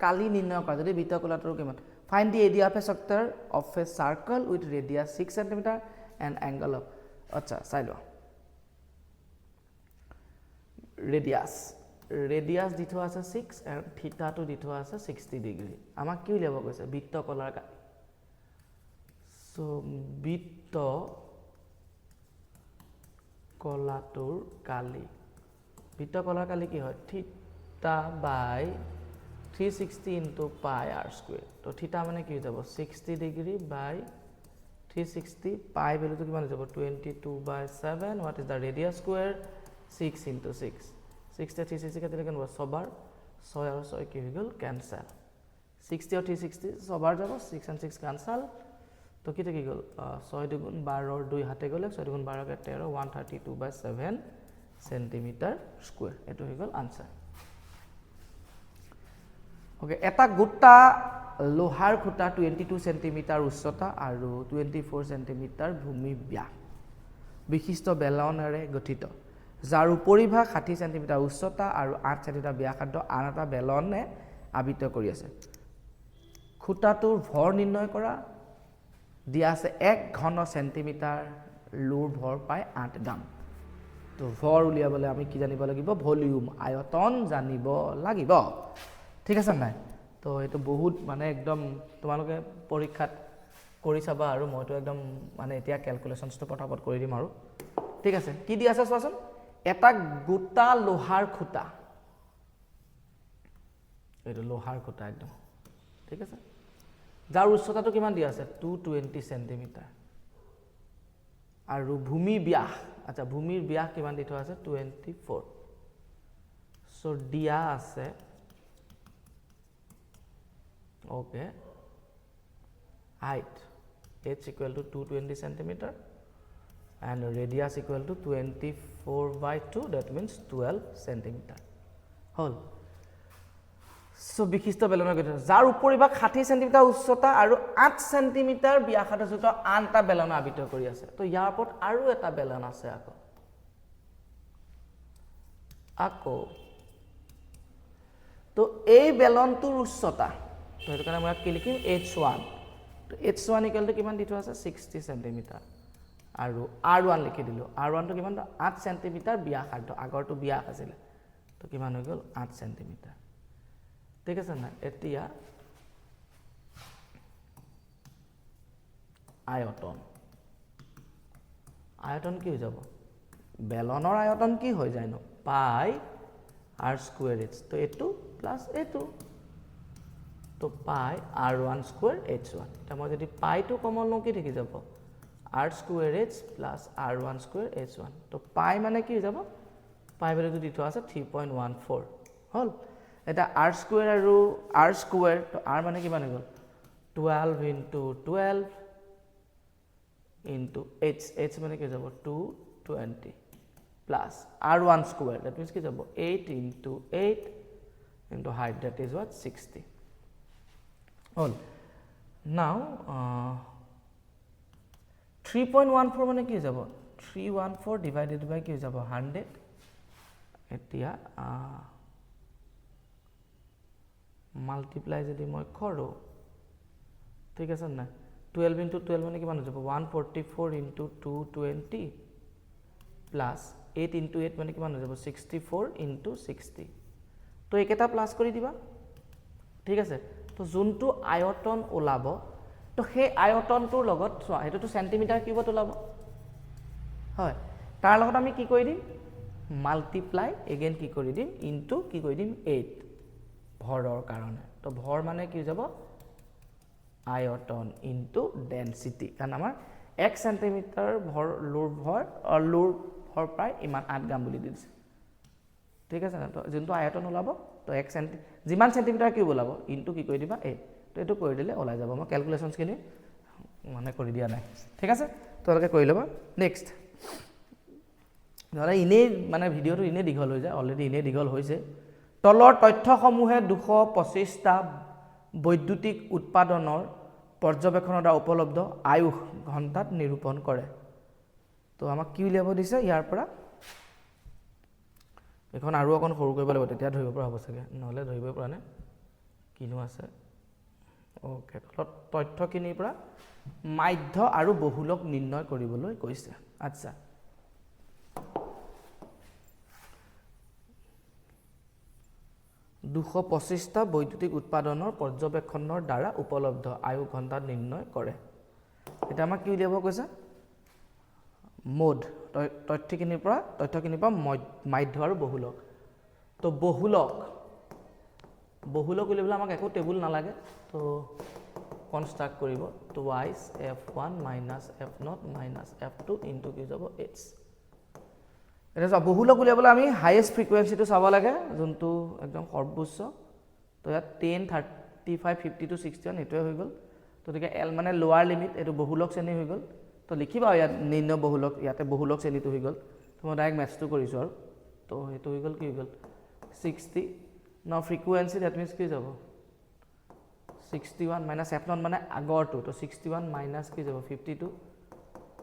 কালি নিৰ্ণয় কৰা যদি বৃত্তকলাটোৰ কিমান find the area of a sector of a circle with radius 6 centimetre and angle of আচ্ছা চাই লো ৰেডিয়াস দি থোৱা আছে 6 আৰু থিটাটো দি থোৱা আছে 60 ডিগ্ৰী আমাক কি উলিয়াব কৈছে বৃত্তকলাৰ কালি সো বৃত্তকলাটোৰ কালি কি হয় থিটা বাই 360 into pi r square তো থিটা মানে কি হৈ যাব 60 ডিগ্ৰী বাই 360 pi ভ্যালুটো কিমান হৈ যাব 22/7 what is the radius square 6 into 6 6 তে 360 কাটিলে কেন হ'ব সবার 6 আৰু 6 কি হৈ গল ক্যান্সেল 60 আৰু 360 সবার যাব 6 and 6 ক্যান্সেল তো কি থাকি গল 6 দুগুণ 12 और 2 হাতে গলে 6 দুগুণ 12 কে 13 132/7 সেন্টিমিটার স্কয়ার এটো হৈ গল আনসার ওকে এটা গোটা লোহাৰ খুঁটা 22 সেন্টিমিটাৰ উচ্চতা আৰু 24 সেন্টিমিটাৰ ভূমি ব্যাস বিশিষ্ট বেলনেৰে গঠিত যাৰ উপৰিভাগ 60 সেন্টিমিটাৰ উচ্চতা আৰু 8 সেন্টিমিটাৰ ব্যাসাৰ্ধ আন এটা বেলনে আবৃত কৰি আছে খুঁটাটোৰ ভৰ নিৰ্ণয় কৰা দিয়া আছে 1 ঘন চেণ্টিমিটাৰ লোৰ ভৰ পাই 8 গ্ৰাম তো ভৰ উলিয়াবলৈ আমি কি জানিব লাগিব ভলিউম আয়তন জানিব লাগিব ঠিক আছে নাই তো এইটো বহুত মানে একদম তোমালোকে পৰীক্ষাত কৰি চাবা আৰু মইতো একদম মানে এতিয়া ক্যালকুলেশনসটো পটাপট কৰি দিম আৰু ঠিক আছে কি দি আছে চোৱাচোন এটা গোটা লোহাৰ খুঁটা এইটো লোহাৰ খুঁটা একদম ঠিক আছে যাৰ উচ্চতাটো কিমান দিয়া আছে 220 সেন্টিমিটাৰ আৰু ভূমি ব্যাস আচ্ছা ভূমিৰ ব্যাস কিমান দি থোৱা আছে 24 সো দিয়া আছে okay height h equal to 220 centimeter and radius equal to 24/2 that means 12 centimeter hall so বিশিষ্ট বেলনৰ গঠন যাৰ উপৰিভাগ 60 সেন্টিমিটাৰ উচ্চতা আৰু 8 সেন্টিমিটাৰ ব্যাসাৰ্ধযুক্ত আনটা বেলন আবৃত কৰি আছে তো ইয়াৰ ওপৰত আৰু এটা বেলন আছে আকৌ তো এই বেলনটোৰ উচ্চতা তো এটো কাৰণে মই কি লিখিম h1 তো h1 ইকুৱেল টু কিমান দি থোৱা আছে 60 সেন্টিমিটাৰ আৰু r1 লিখি দিলো r1 টো কিমান 8 সেন্টিমিটাৰ ব্যাসাৰ্ধ আগৰটো ব্যাস আছিল তো কিমান হৈ গল 8 সেন্টিমিটাৰ ঠিক আছে না এতিয়া আয়তন আয়তন কি হৈ যাব বেলনৰ আয়তন কি হৈ যায় ন পাই r স্কয়াৰ h তো এটো প্লাস এটো তো পাই r1 স্কয়াৰ h1 এটা মই যদি পাই টো কমন লওঁ কি থাকি যাব r square h plus r1 square h1 তো পাই মানে কি হৈ যাব পাই ভ্যালুটো দি থোৱা আছে 3.14 হল এটা r স্কয়াৰ আৰু r স্কয়াৰ তো r মানে কিমান হৈ গল 12 into 12 into h মানে কি যাব 220 plus r1 square that means কি যাব 8 into 8 into height that is what 60 all now 3.14 মানে কি যাব 314 divided by কি যাব 100 এতিয়া multiply যদি মই কৰো ঠিক আছে না 12 into 12 মানে কিমান হৈ যাব 144 into 220 plus 8 into 8 মানে কিমান হৈ যাব 64 into 60 তো একেটা প্লাস কৰি দিবা ঠিক আছে তো যোনটো আয়তন ওলাব তো সেই আয়তনটোৰ লগত চোৱা এটো সেন্টিমিটাৰ কিউবত ওলাব হয় তাৰ লগত আমি কি কৰি দিম মাল্টিপ্লাই এগেইন কি কৰি দিম ইনটু কি কৰি দিম 8 ভৰৰ কাৰণে তো ভৰ মানে কি যাব আয়তন ইনটু ডেনসিটি কাৰণ আমাৰ 1 সেন্টিমিটাৰ ভৰ লোৰ ভৰ প্ৰায় ইমান 8 গ্ৰাম বুলি দিছে ঠিক আছে না তো যোনটো আয়তন ওলাব তো 1 সেন্টি যিমান সেন্টিমিটাৰ কিউব ওলাব ইনটু কি কৰি দিবা a তো এটো কৰি দিলে ওলাই যাব মই ক্যালকুলেশনস খিনি মানে কৰি দিয়া নাই ঠিক আছে তোলকে কৰি লবা নেক্সট ধৰা ইনে মানে ভিডিওটো ইনে দীঘল হৈ যায় অলৰেডি ইনে দীঘল হৈছে তলৰ তথ্যসমূহে 225 টা বৈদ্যুতিক উৎপাদনৰ পৰ্যবেক্ষণৰ দ্বাৰা উপলব্ধ আয়ুস ঘণ্টাত নিৰূপণ কৰে তো আমাক কি উলিয়াব দিছে ইয়াৰ পৰা এখন আৰু অকন সৰু কৰিব লাগিব তেতিয়া ধৰিব পৰা হ'ব চাগে নহলে ধৰিব পৰা নাই কিনো আছে ওকে তথ্যখিনিৰ পৰা মাধ্য আৰু বহুলক নিৰ্ণয় কৰিবলৈ কৈছে আচ্ছা 225 টা বৈদ্যুতিক উৎপাদনৰ পৰ্যবেক্ষণৰ দ্বাৰা উপলব্ধ আয়ু ঘণ্টা নিৰ্ণয় কৰে এটা আমাক কি উলিয়াব কৈছে মোড তথ্যখিনিৰ পৰা মাধ্য আৰু বহুলক তো বহুলক উলিয়াবলৈ আমাক একো টেবুল নালাগে তো কনস্ট্ৰাক্ট কৰিব twice f1 f0 f2 into কি যাব h এটা বহুলক উলিয়াবলৈ আমি হাইয়েস্ট ফ্ৰিকুৱেন্সিটো চাব লাগে যোনটো একদম সৰ্বোচ্চ তো ইয়াত 10 35 50 to 61 এটোৱে হৈ গল তো ঠিক এল মানে লোৱাৰ লিমিট এটো বহুলক শ্ৰেণী হৈ গল তো লিখিবা ইয়াত নিম্ন বহুলক ইয়াতে বহুলক শ্ৰেণীটো হৈ গল তো মই ডাইৰেক্ট ম্যাথটো কৰিছো আৰু তো এটো হৈ গল কি হৈ গল 60 নাও ফ্ৰিকুৱেন্সি দ্যাট মিন্স কি যাব 61 minus f0 মানে আগৰটো তো 61 minus কি যাব 52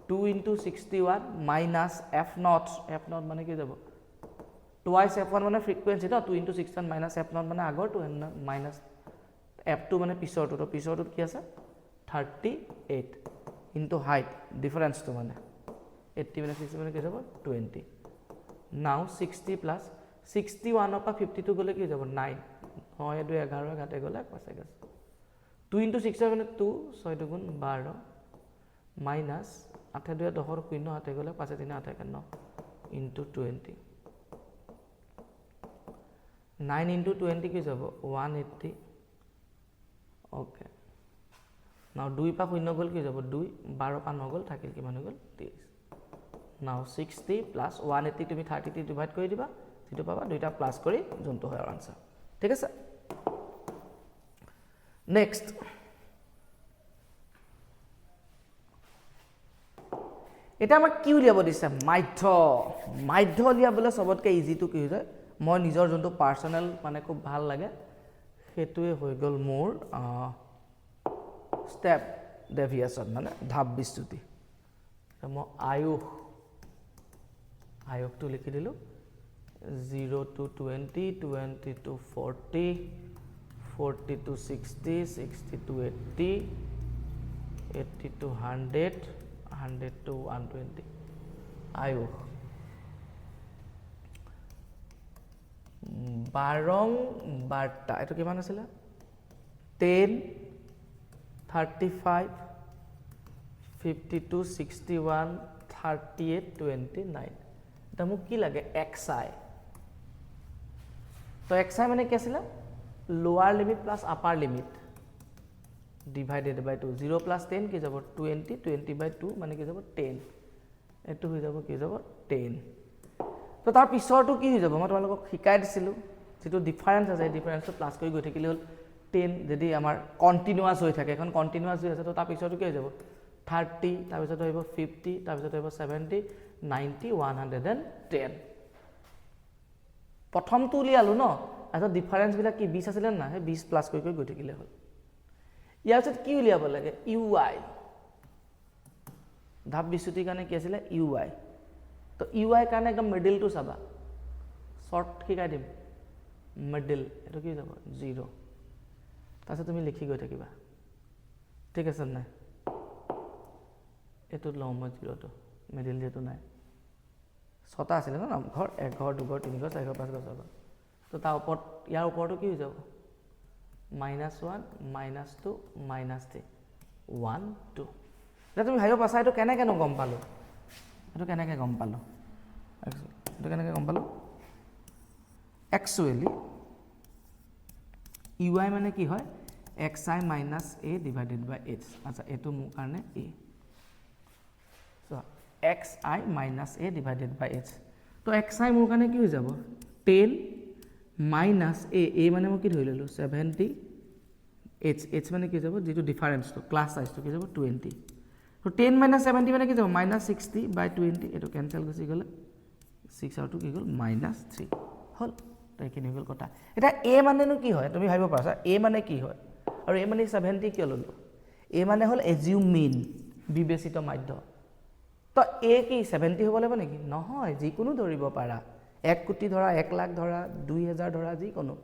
2 into 61 minus f0 মানে কি যাব twice f1 মানে frequency তো 2 into 61 minus f0 মানে আগৰ 2 minus এফটো মানে পিছৰটো তো পিছৰটোত কি আছে 38 ইনটু হাইট ডিফাৰেন্সটো মানে 80 মানে 60 মানে কি যাব 20 নাও 60 প্লাস 61 পৰা 52 গলে কি যাব 9 9 2 11 ঘাটে গলে পাছে গেছ 2 ইনটু 6 মানে 2 6 দুগুণ 12 মাইনাস 8 2 10 শূন্য হাতে গলে 5 3 8 9 ইনটু 20 9 ইনটু 20 কি যাব 180 ওকে নাও 2 পা শূন্য গল কি যাব 2 12 পা 9 গল থাকিল কিমান হৈ গল 30 নাও 60 প্লাস 180 তুমি 30 টি ডিভাইড কৰি দিবা যেটো পাবা দুইটা প্লাস কৰি যোনটো হয় আনসার ঠিক আছে নেক্সট এটা আমাক কি উলিয়াব দিছে মাধ্য উলিয়াবলৈ সবতকে ইজিটো কি হৈ যায় মই নিজৰ যোনটো পাৰ্সোনেল মানে খুব ভাল লাগে হেতুৱে হৈ গল মোৰ স্টেপ ডেভিয়েশন মানে ধাপ বিচ্যুতি মই আয়ুসটো লিখি দিলো 0 to 20 20 to 40 40 to 60 60 to 80 80 to 100 100 to 120 আয়ুস বাৰং বাৰ্তা এটো কিমান আছিল 10 35 52 61 38 29 এটা মোক কি লাগে xi তো xi মানে কি আছিল lower limit plus upper limit divided by 2 0 plus 10 কি যাব 20 20 বাই 2 মানে কি যাব 10 এটো হৈ যাব কি যাব 10 তো তাৰ পিছৰটো কি হৈ যাব মই তোমালোকক শিকাই দিছিলো যেটো ডিফাৰেন্স আছে ডিফাৰেন্সটো প্লাস কৰি গৈ থাকিলে হল 10 যদি আমাৰ কন্টিনিউয়াস হৈ থাকে এখন কন্টিনিউয়াস হৈ আছে তো তাৰ পিছৰটো কি হৈ যাব 30 তাৰ পিছত হইব 50 তাৰ পিছত হইব 70 90 110 প্ৰথমটো উলিয়ালো ন আচ্ছা ডিফাৰেন্স বিলাক কি 20 আছিল না হে 20 প্লাস কৰি গৈ থাকিলে হল ইয়াৰ পিছত কি উলিয়াব লাগে ইউআই ধাপ বিচ্যুতিৰ কাৰণে কি আছিল ইউআই তো ইউআই কাৰণে একদম মিডলটো চাবা শর্ট শিকাই দিম মিডল এটো কি যাব 0 তাছে তুমি লিখি গৈ থাকিবা ঠিক আছে না এটো লম 0 তো মিডল যেটো নাই ছটা আছিল না নামঘৰ 1 ঘৰ 2 ঘৰ 3 ঘৰ 4 ঘৰ 5 ঘৰ 6 ঘৰ তো তাৰ ওপৰত ইয়াৰ ওপৰটো কি হৈ যাব -1 -2 -3 1 2 এটা তুমি ভাইব পাছা এটো কেনে কেনে গম পালো এটো কেনেকে গম পালো এটো কেনেকে গম পালো একচুয়ালি ইউআই মানে কি হয় xi minus a divided by h আচ্ছা এটো মোৰ কাৰণে a so xi minus a divided by h তো xi মোৰ কাৰণে কি হৈ যাব 10 minus a মানে মই কি ধৰি ললো 70 h মানে কি যাব যেটো ডিফাৰেন্স তো ক্লাস সাইজ তো কি যাব 20 তো 10 minus 70 মানে কি যাব -60 by 20 এটো ক্যান্সেল গুছি গলে 6 আর 2 কি গল -3 হল তো এখিনি গল কথা এটা a মানে নো কি হয় তুমি ভাবিব পাৰছা a মানে কি হয় আৰু a মানে 70 কি ললো a মানে হল এজিউম মিন বিবেচিত মাধ্য তো a কি 70 হ'ব লাগিব নেকি নহয় যি কোনো ধৰিব পাৰা 1 কোটি ধৰা 1 লাখ ধৰা 2000 ধৰা যি কোনো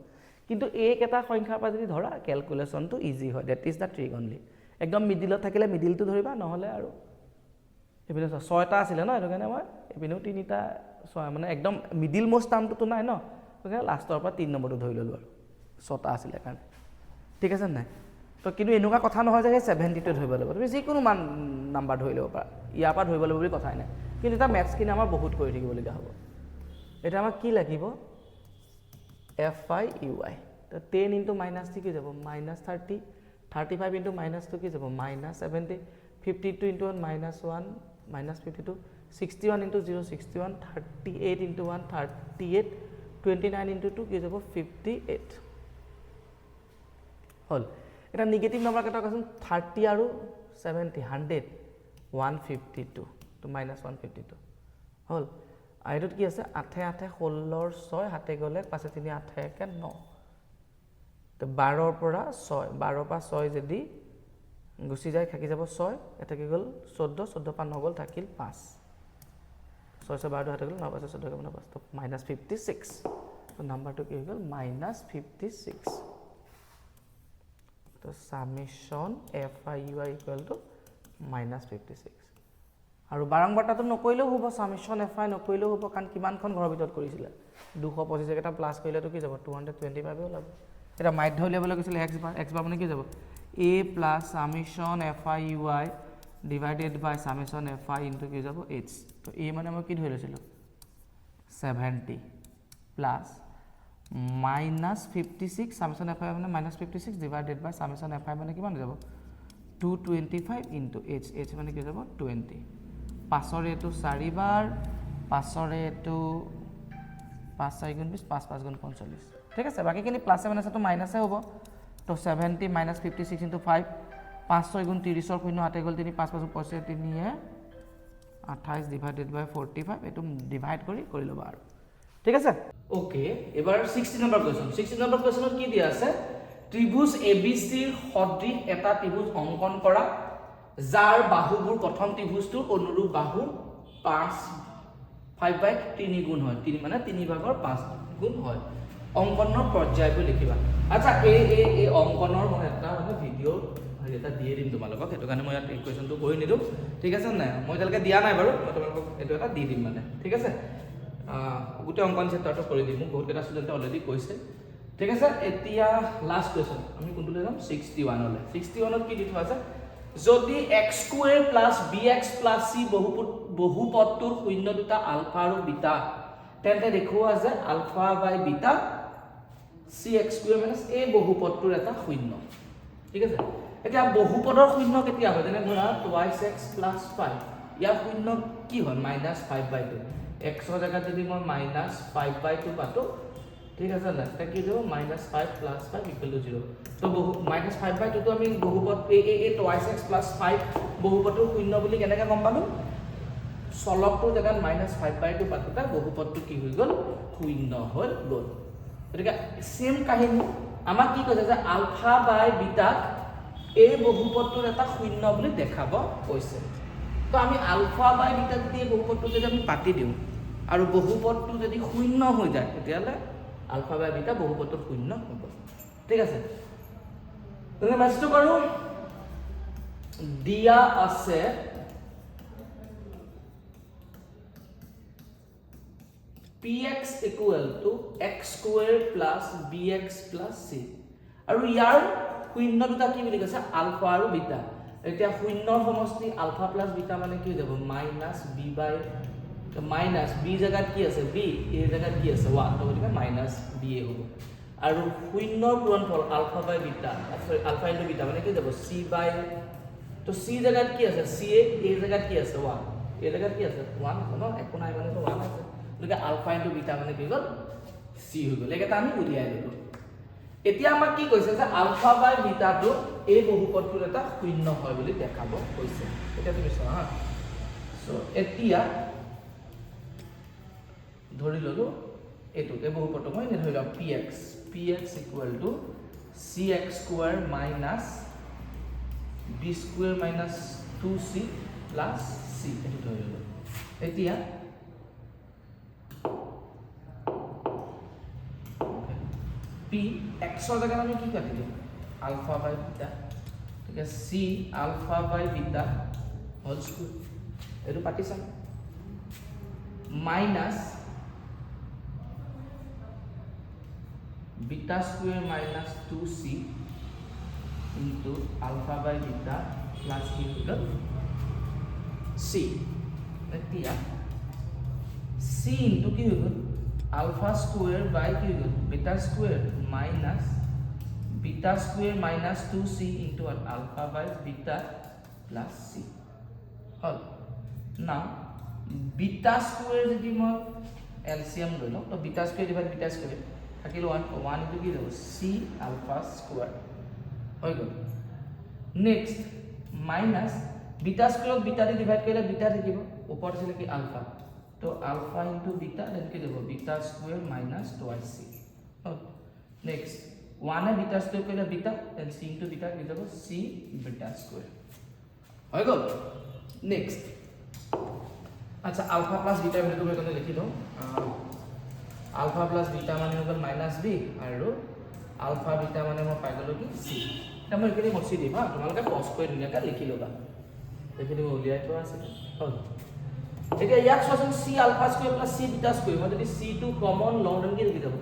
কিন্তু a কেটা সংখ্যাৰ পৰা যদি ধৰা ক্যালকুলেশনটো ইজি হয় that is the trick only একদম মিডিলত থাকিলে মিডিলটো ধৰিবা নহলে আৰু এপিনে 6টা আছিল ন এটো কাৰণে মই এপিনেও 3টা মানে একদম মিডিল মোস্ট টাৰ্মটো তো নাই ন ওকে লাস্টৰ পৰা 3 নম্বৰটো ধৰি ললো আৰু 6টা আছিল কাৰণে ঠিক আছে নাই তো কিন্তু এনেকুৱা কথা নহয় যে 70 টো ধৰিব লাগিব তুমি যি কোনো মান নাম্বাৰ ধৰি লব পাৰা ইয়াৰ পৰা ধৰিব লাগিব বুলি কথাই নাই কিন্তু এটা ম্যাথছ কিনে আমাৰ বহুত কৰি থাকিব লগা হ'ব এটা আমাক কি লাগিব fi ui তো 10 into -3 কি যাব -30 35 into -2 কি যাব -70 52 into 1 -1 -52 61 into 0 61 38 into 1 38 29 into 2 কি যাব 58 হল এটা নেগেটিভ নম্বৰ কেটা কচোন 30 আৰু 70 100 152 তো -152 হল আইডত কি আছে 8 8 16 6 হাতে গলে 5 3 8 1 9 তো 12 ৰ পৰা 6 12 পৰা 6 যদি গুছি যায় থাকি যাব 6 এটা কি গল 14 14 পা 9 গল থাকিল 5 6 6 12 হাতে গল 9 5 14 গল 5 তো -56 তো নাম্বাৰটো কি হৈ গল -56 তো summation f i u i equal to -56 আৰু বাৰম্বাৰতাটো নকৰিলেও হ'ব সামেশন এফ আই নকৰিলেও হ'ব কাৰণ কিমানখন ঘৰৰ ভিতৰত কৰিছিলে 225 এটা প্লাছ কৰিলেতো কি যাব 225 ওলাব এটা মাধ্য উলিয়াবলৈ কৈছিলে x বাৰ মানে কি যাব a plus summation f i u i divided by summation f i into কি যাব h তো a মানে মই কি ধৰি লৈছিলোঁ 70 প্লাছ -56 সামেশন এফ আই মানে -56 ডিভাইডেড বাই সামেশন এফ আই মানে কিমান যাব 225 ইনটু h মানে কি যাব 20 পাছৰে এটো 4 বাৰ পাছৰে এটো 5 4 গুণ 20 5 5 গুণ 45 ঠিক আছে বাকিখিনি প্লাছে মাইনাছে তো মাইনাসে হ'ব তো 70 -56 ইনটু 5 5 6 গুণ 30 ৰ শূন্য হাতে গ'ল 3 5 5 35 3 28 ডিভাইডেড বাই 45 এটো ডিভাইড কৰি ল'বা আৰু ঠিক আছে ওকে এবাৰ 60 নম্বৰ কোৱেশ্চনত কি দিয়া আছে ত্ৰিভুজ ABC ৰ সদৃশ এটা ত্ৰিভুজ অংকন কৰা যাৰ বাহুবোৰ প্ৰথম ত্ৰিভুজটোৰ অনুৰূপ বাহু 5/3 গুণ হয় 3 মানে 3 ভাগৰ 5 গুণ হয় অংকনৰ পৰ্যায়বোৰ লিখিবা আচ্ছা এই অংকনৰ মই এটা মানে ভিডিও এটা দিয়ে দিম তোমালোকক সেইটো কাৰণে মই ইয়াত ইকুৱেশ্যনটো কৰি নিদো ঠিক আছে নাই মই এতিয়ালৈকে দিয়া নাই বাৰু মই তোমালোকক এইটো এটা দি দিম মানে ঠিক আছে গোটেই অংকন চেপ্টাৰটো কৰি দিম মোক বহুত কেইটা ষ্টুডেণ্টে অলৰেডি কৈছে ঠিক আছে এতিয়া লাষ্ট কুৱেশ্যন আমি কোনটো লৈ যাম 61 লৈ 61 ত কি দি থোৱা আছে যদি x² + bx + c বহুপদটোৰ শূন্য দুটা আলফা আৰু বিটা তেন্তে দেখুওৱা যে ULFA by beta cx² - a বহুপদটোৰ এটা শূন্য ঠিক আছে এতিয়া বহুপদৰ শূন্য কেতিয়া হয় যেনে ধৰা 2x + 5 ইয়াৰ শূন্য কি হয় -5/2 x ৰ জায়গাত যদি মই -5/2 পাতো ঠিক আছে না এটা কি দিব -5 + 5 = 0 তো -5/2 তো আমি বহুপদ a 2x + 5 বহুপদটোৰ শূন্য বুলি কেনেকৈ গম পালো চলকটোৰ জায়গাত -5/2 পাতোতে বহুপদটো কি হৈ গ'ল শূন্য হৈ গ'ল এটাকে সেম কাহিনী আমাক কি কৈছে যে আলফা বাই বিটা এই বহুপদটোৰ এটা শূন্য বুলি দেখাব কৈছে তো আমি আলফা বাই বিটা যদি এই বহুপদটো যদি আমি পাতি দিওঁ আৰু বহুপদটো যদি শূন্য হৈ যায় তেতিয়াহ'লে আলফা বাই বিটা বহুপদটোৰ শূন্য হ'ব ঠিক আছে তেনে মেছটো কৰো দিয়া আছে px = x² + bx + c আৰু ইয়াৰ শূন্য দুটা কি বুলি কৈছে আলফা আৰু বিটা এতিয়া শূন্যৰ সমষ্টি আলফা প্লাস বিটা মানে কি হৈ যাব -b জায়গাত কি আছে b এই জায়গাত কি আছে 1 তো গতিকে -b হ'ব আৰু শূন্যৰ পূৰণফল আলফা বাই বিটা সৰি আলফা ইনটু বিটা মানে কি হৈ যাব c বাই তো c জায়গাত কি আছে c এই জায়গাত কি আছে 1 এই জায়গাত কি আছে 1 আছে ন একো নাই মানে তো 1 আছে গতিকে আলফা ইনটু বিটা মানে কি হ'ল c হৈ গ'ল এটা আমি উলিয়াই ললো এতিয়া আমাক কি কৈছে যে আলফা বাই বিটাটো এই বহুপদটোৰ এটা শূন্য হয় বুলি দেখাব কৈছে এতিয়া তুমি চোৱা হা সো এতিয়া ধৰি ললো এটো এই বহুপদটো মই ধৰি লম px = cx² - b² - 2c + c এটো ধৰি ললো এতিয়া p x ৰ জায়গাত আমি কি কাটি দিম আলফা বাই বিটা ঠিক আছে c alpha by beta whole square এটো পাতিছা minus beta square minus 2c into alpha by beta plus কি হলো c এতিয়া c ইনটু কি হলো alpha square by কি হল beta square minus beta square minus 2c into alpha by beta plus c hall now beta square যদি মই LCM লৈ লওঁ তো beta square divided beta square থাকিল 1 into কি হ'ব c alpha square হৈ গ'ল next minus beta square beta দি ডিভাইড কৰিলে beta থাকিব ওপৰত আছিল কি alpha तो alpha into beta then কি দেব beta square minus 2c next 1 এ beta square কৰিলে beta then c into beta কি দেব c beta square হৈ গ'ল next আচ্ছা alpha plus beta ভ্যালুটো মই এখানে লিখি দাও alpha plus beta মানে হৈ গ'ল -b আৰু alpha beta মানে মই পাই গলো কি c এতিয়া মই এইখিনি মচি দিম হা তোমালোকে পজ কৰি ধুনীয়াকৈ লিখি ল'বা এইখিনি মই উলিয়াই থোৱা আছে হ'ল এতিয়া ইয়াক চোৱাচোন c alpha square plus c beta square মই যদি চিটো কমন লওঁ দেন কি লিখি যাব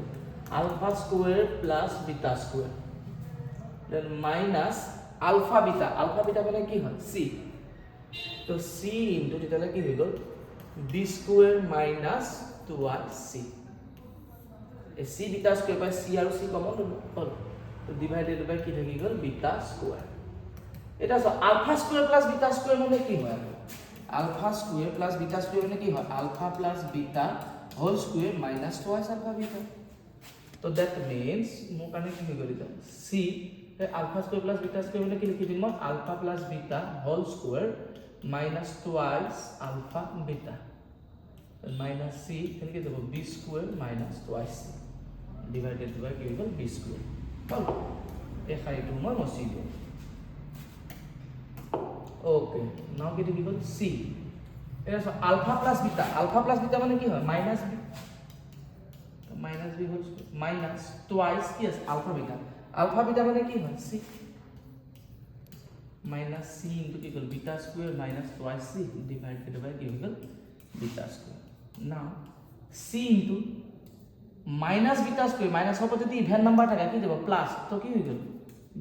alpha square plus beta square then minus alpha beta মানে কি হয় চি তো চি ইনটু তেতিয়াহ'লে কি হৈ গ'ল বি স্কুৱেৰ মাইনাছ 2ac এই চি বিটা স্কুৱেৰ বাই চি আৰু চি কমন হ'ল তো ডিভাইডেড বাই কি থাকি গ'ল বিটা স্কুৱেৰ এটা আছে alpha square plus beta square মানে কি হয় alpha square plus beta square মানে কি হয় alpha plus beta whole square minus twice alpha beta তো দ্যাট মিন্স মোৰ কাৰণে কি হৈ গ'ল এটা C alpha square plus beta square মানে কি লিখি দিম মই alpha plus beta whole square minus twice alpha beta minus C কেনেকৈ যাব B square minus twice C divided by কি হৈ গ'ল বি স্কুৱেৰ হ'ল এই শাৰীটো মই মচি দিওঁ ওকে নাও কি থাকি গ'ল চি এটা আলফা প্লাছ বিটা মানে কি হয় minus b whole minus twice কি আছে আলফা বিটা মানে কি হয় চি মাইনাছ চি ইনটু কি গ'ল beta square minus twice C divided by কি হৈ গ'ল beta square now C into minus beta square মাইনাছৰ পৰা যদি ইভেন নাম্বাৰ থাকে কি যাব প্লাছ তো কি হৈ গ'ল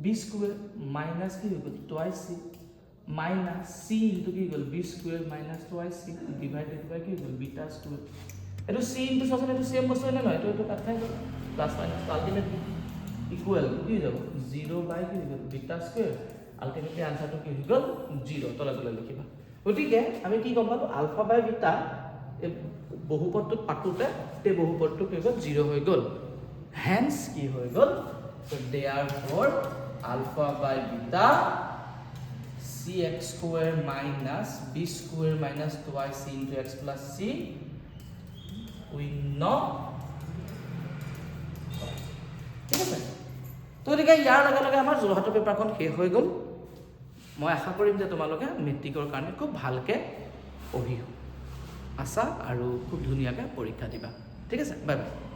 বি স্কুৱেৰ মাইনাছ কি হৈ গ'ল twice C minus C into কি গ'ল B square minus twice C divided by কি গ'ল বিটা স্কুৱেৰ এইটো চি ইনটু চোৱাচোন এইটো চেম বস্তু নে নহয় এইটো কাট খাই গ'ল প্লাছ মাইনাছ আল্টিমেটলি ইকুৱেল কি হৈ যাব 0 বাই কি হৈ গ'ল বিটা স্কুৱেৰ আল্টিমেটলি আনসাৰটো কি হৈ গ'ল 0 তলে তলে লিখিবা গতিকে আমি কি গম পালো আলফা বাই বিটা এই বহুপদটোত পাতোতে এই বহুপদটো কি গ'ল 0 হৈ গ'ল হেন্স কি হৈ গ'ল so দেয়াৰফৰ ULFA by beta cx square minus b square minus 2c into x plus c we know ঠিক আছে তো এদিকে ইয়াৰ লগে লগে আমাৰ যোৰহাটৰ পেপাৰখন শেষ হৈ গ'ল মই আশা কৰিম যে তোমালোকে মেট্ৰিকৰ কাৰণে খুব ভালকৈ পঢ়ি আছা আৰু খুব ধুনীয়াকৈ পৰীক্ষা দিবা ঠিক আছে বাই বাই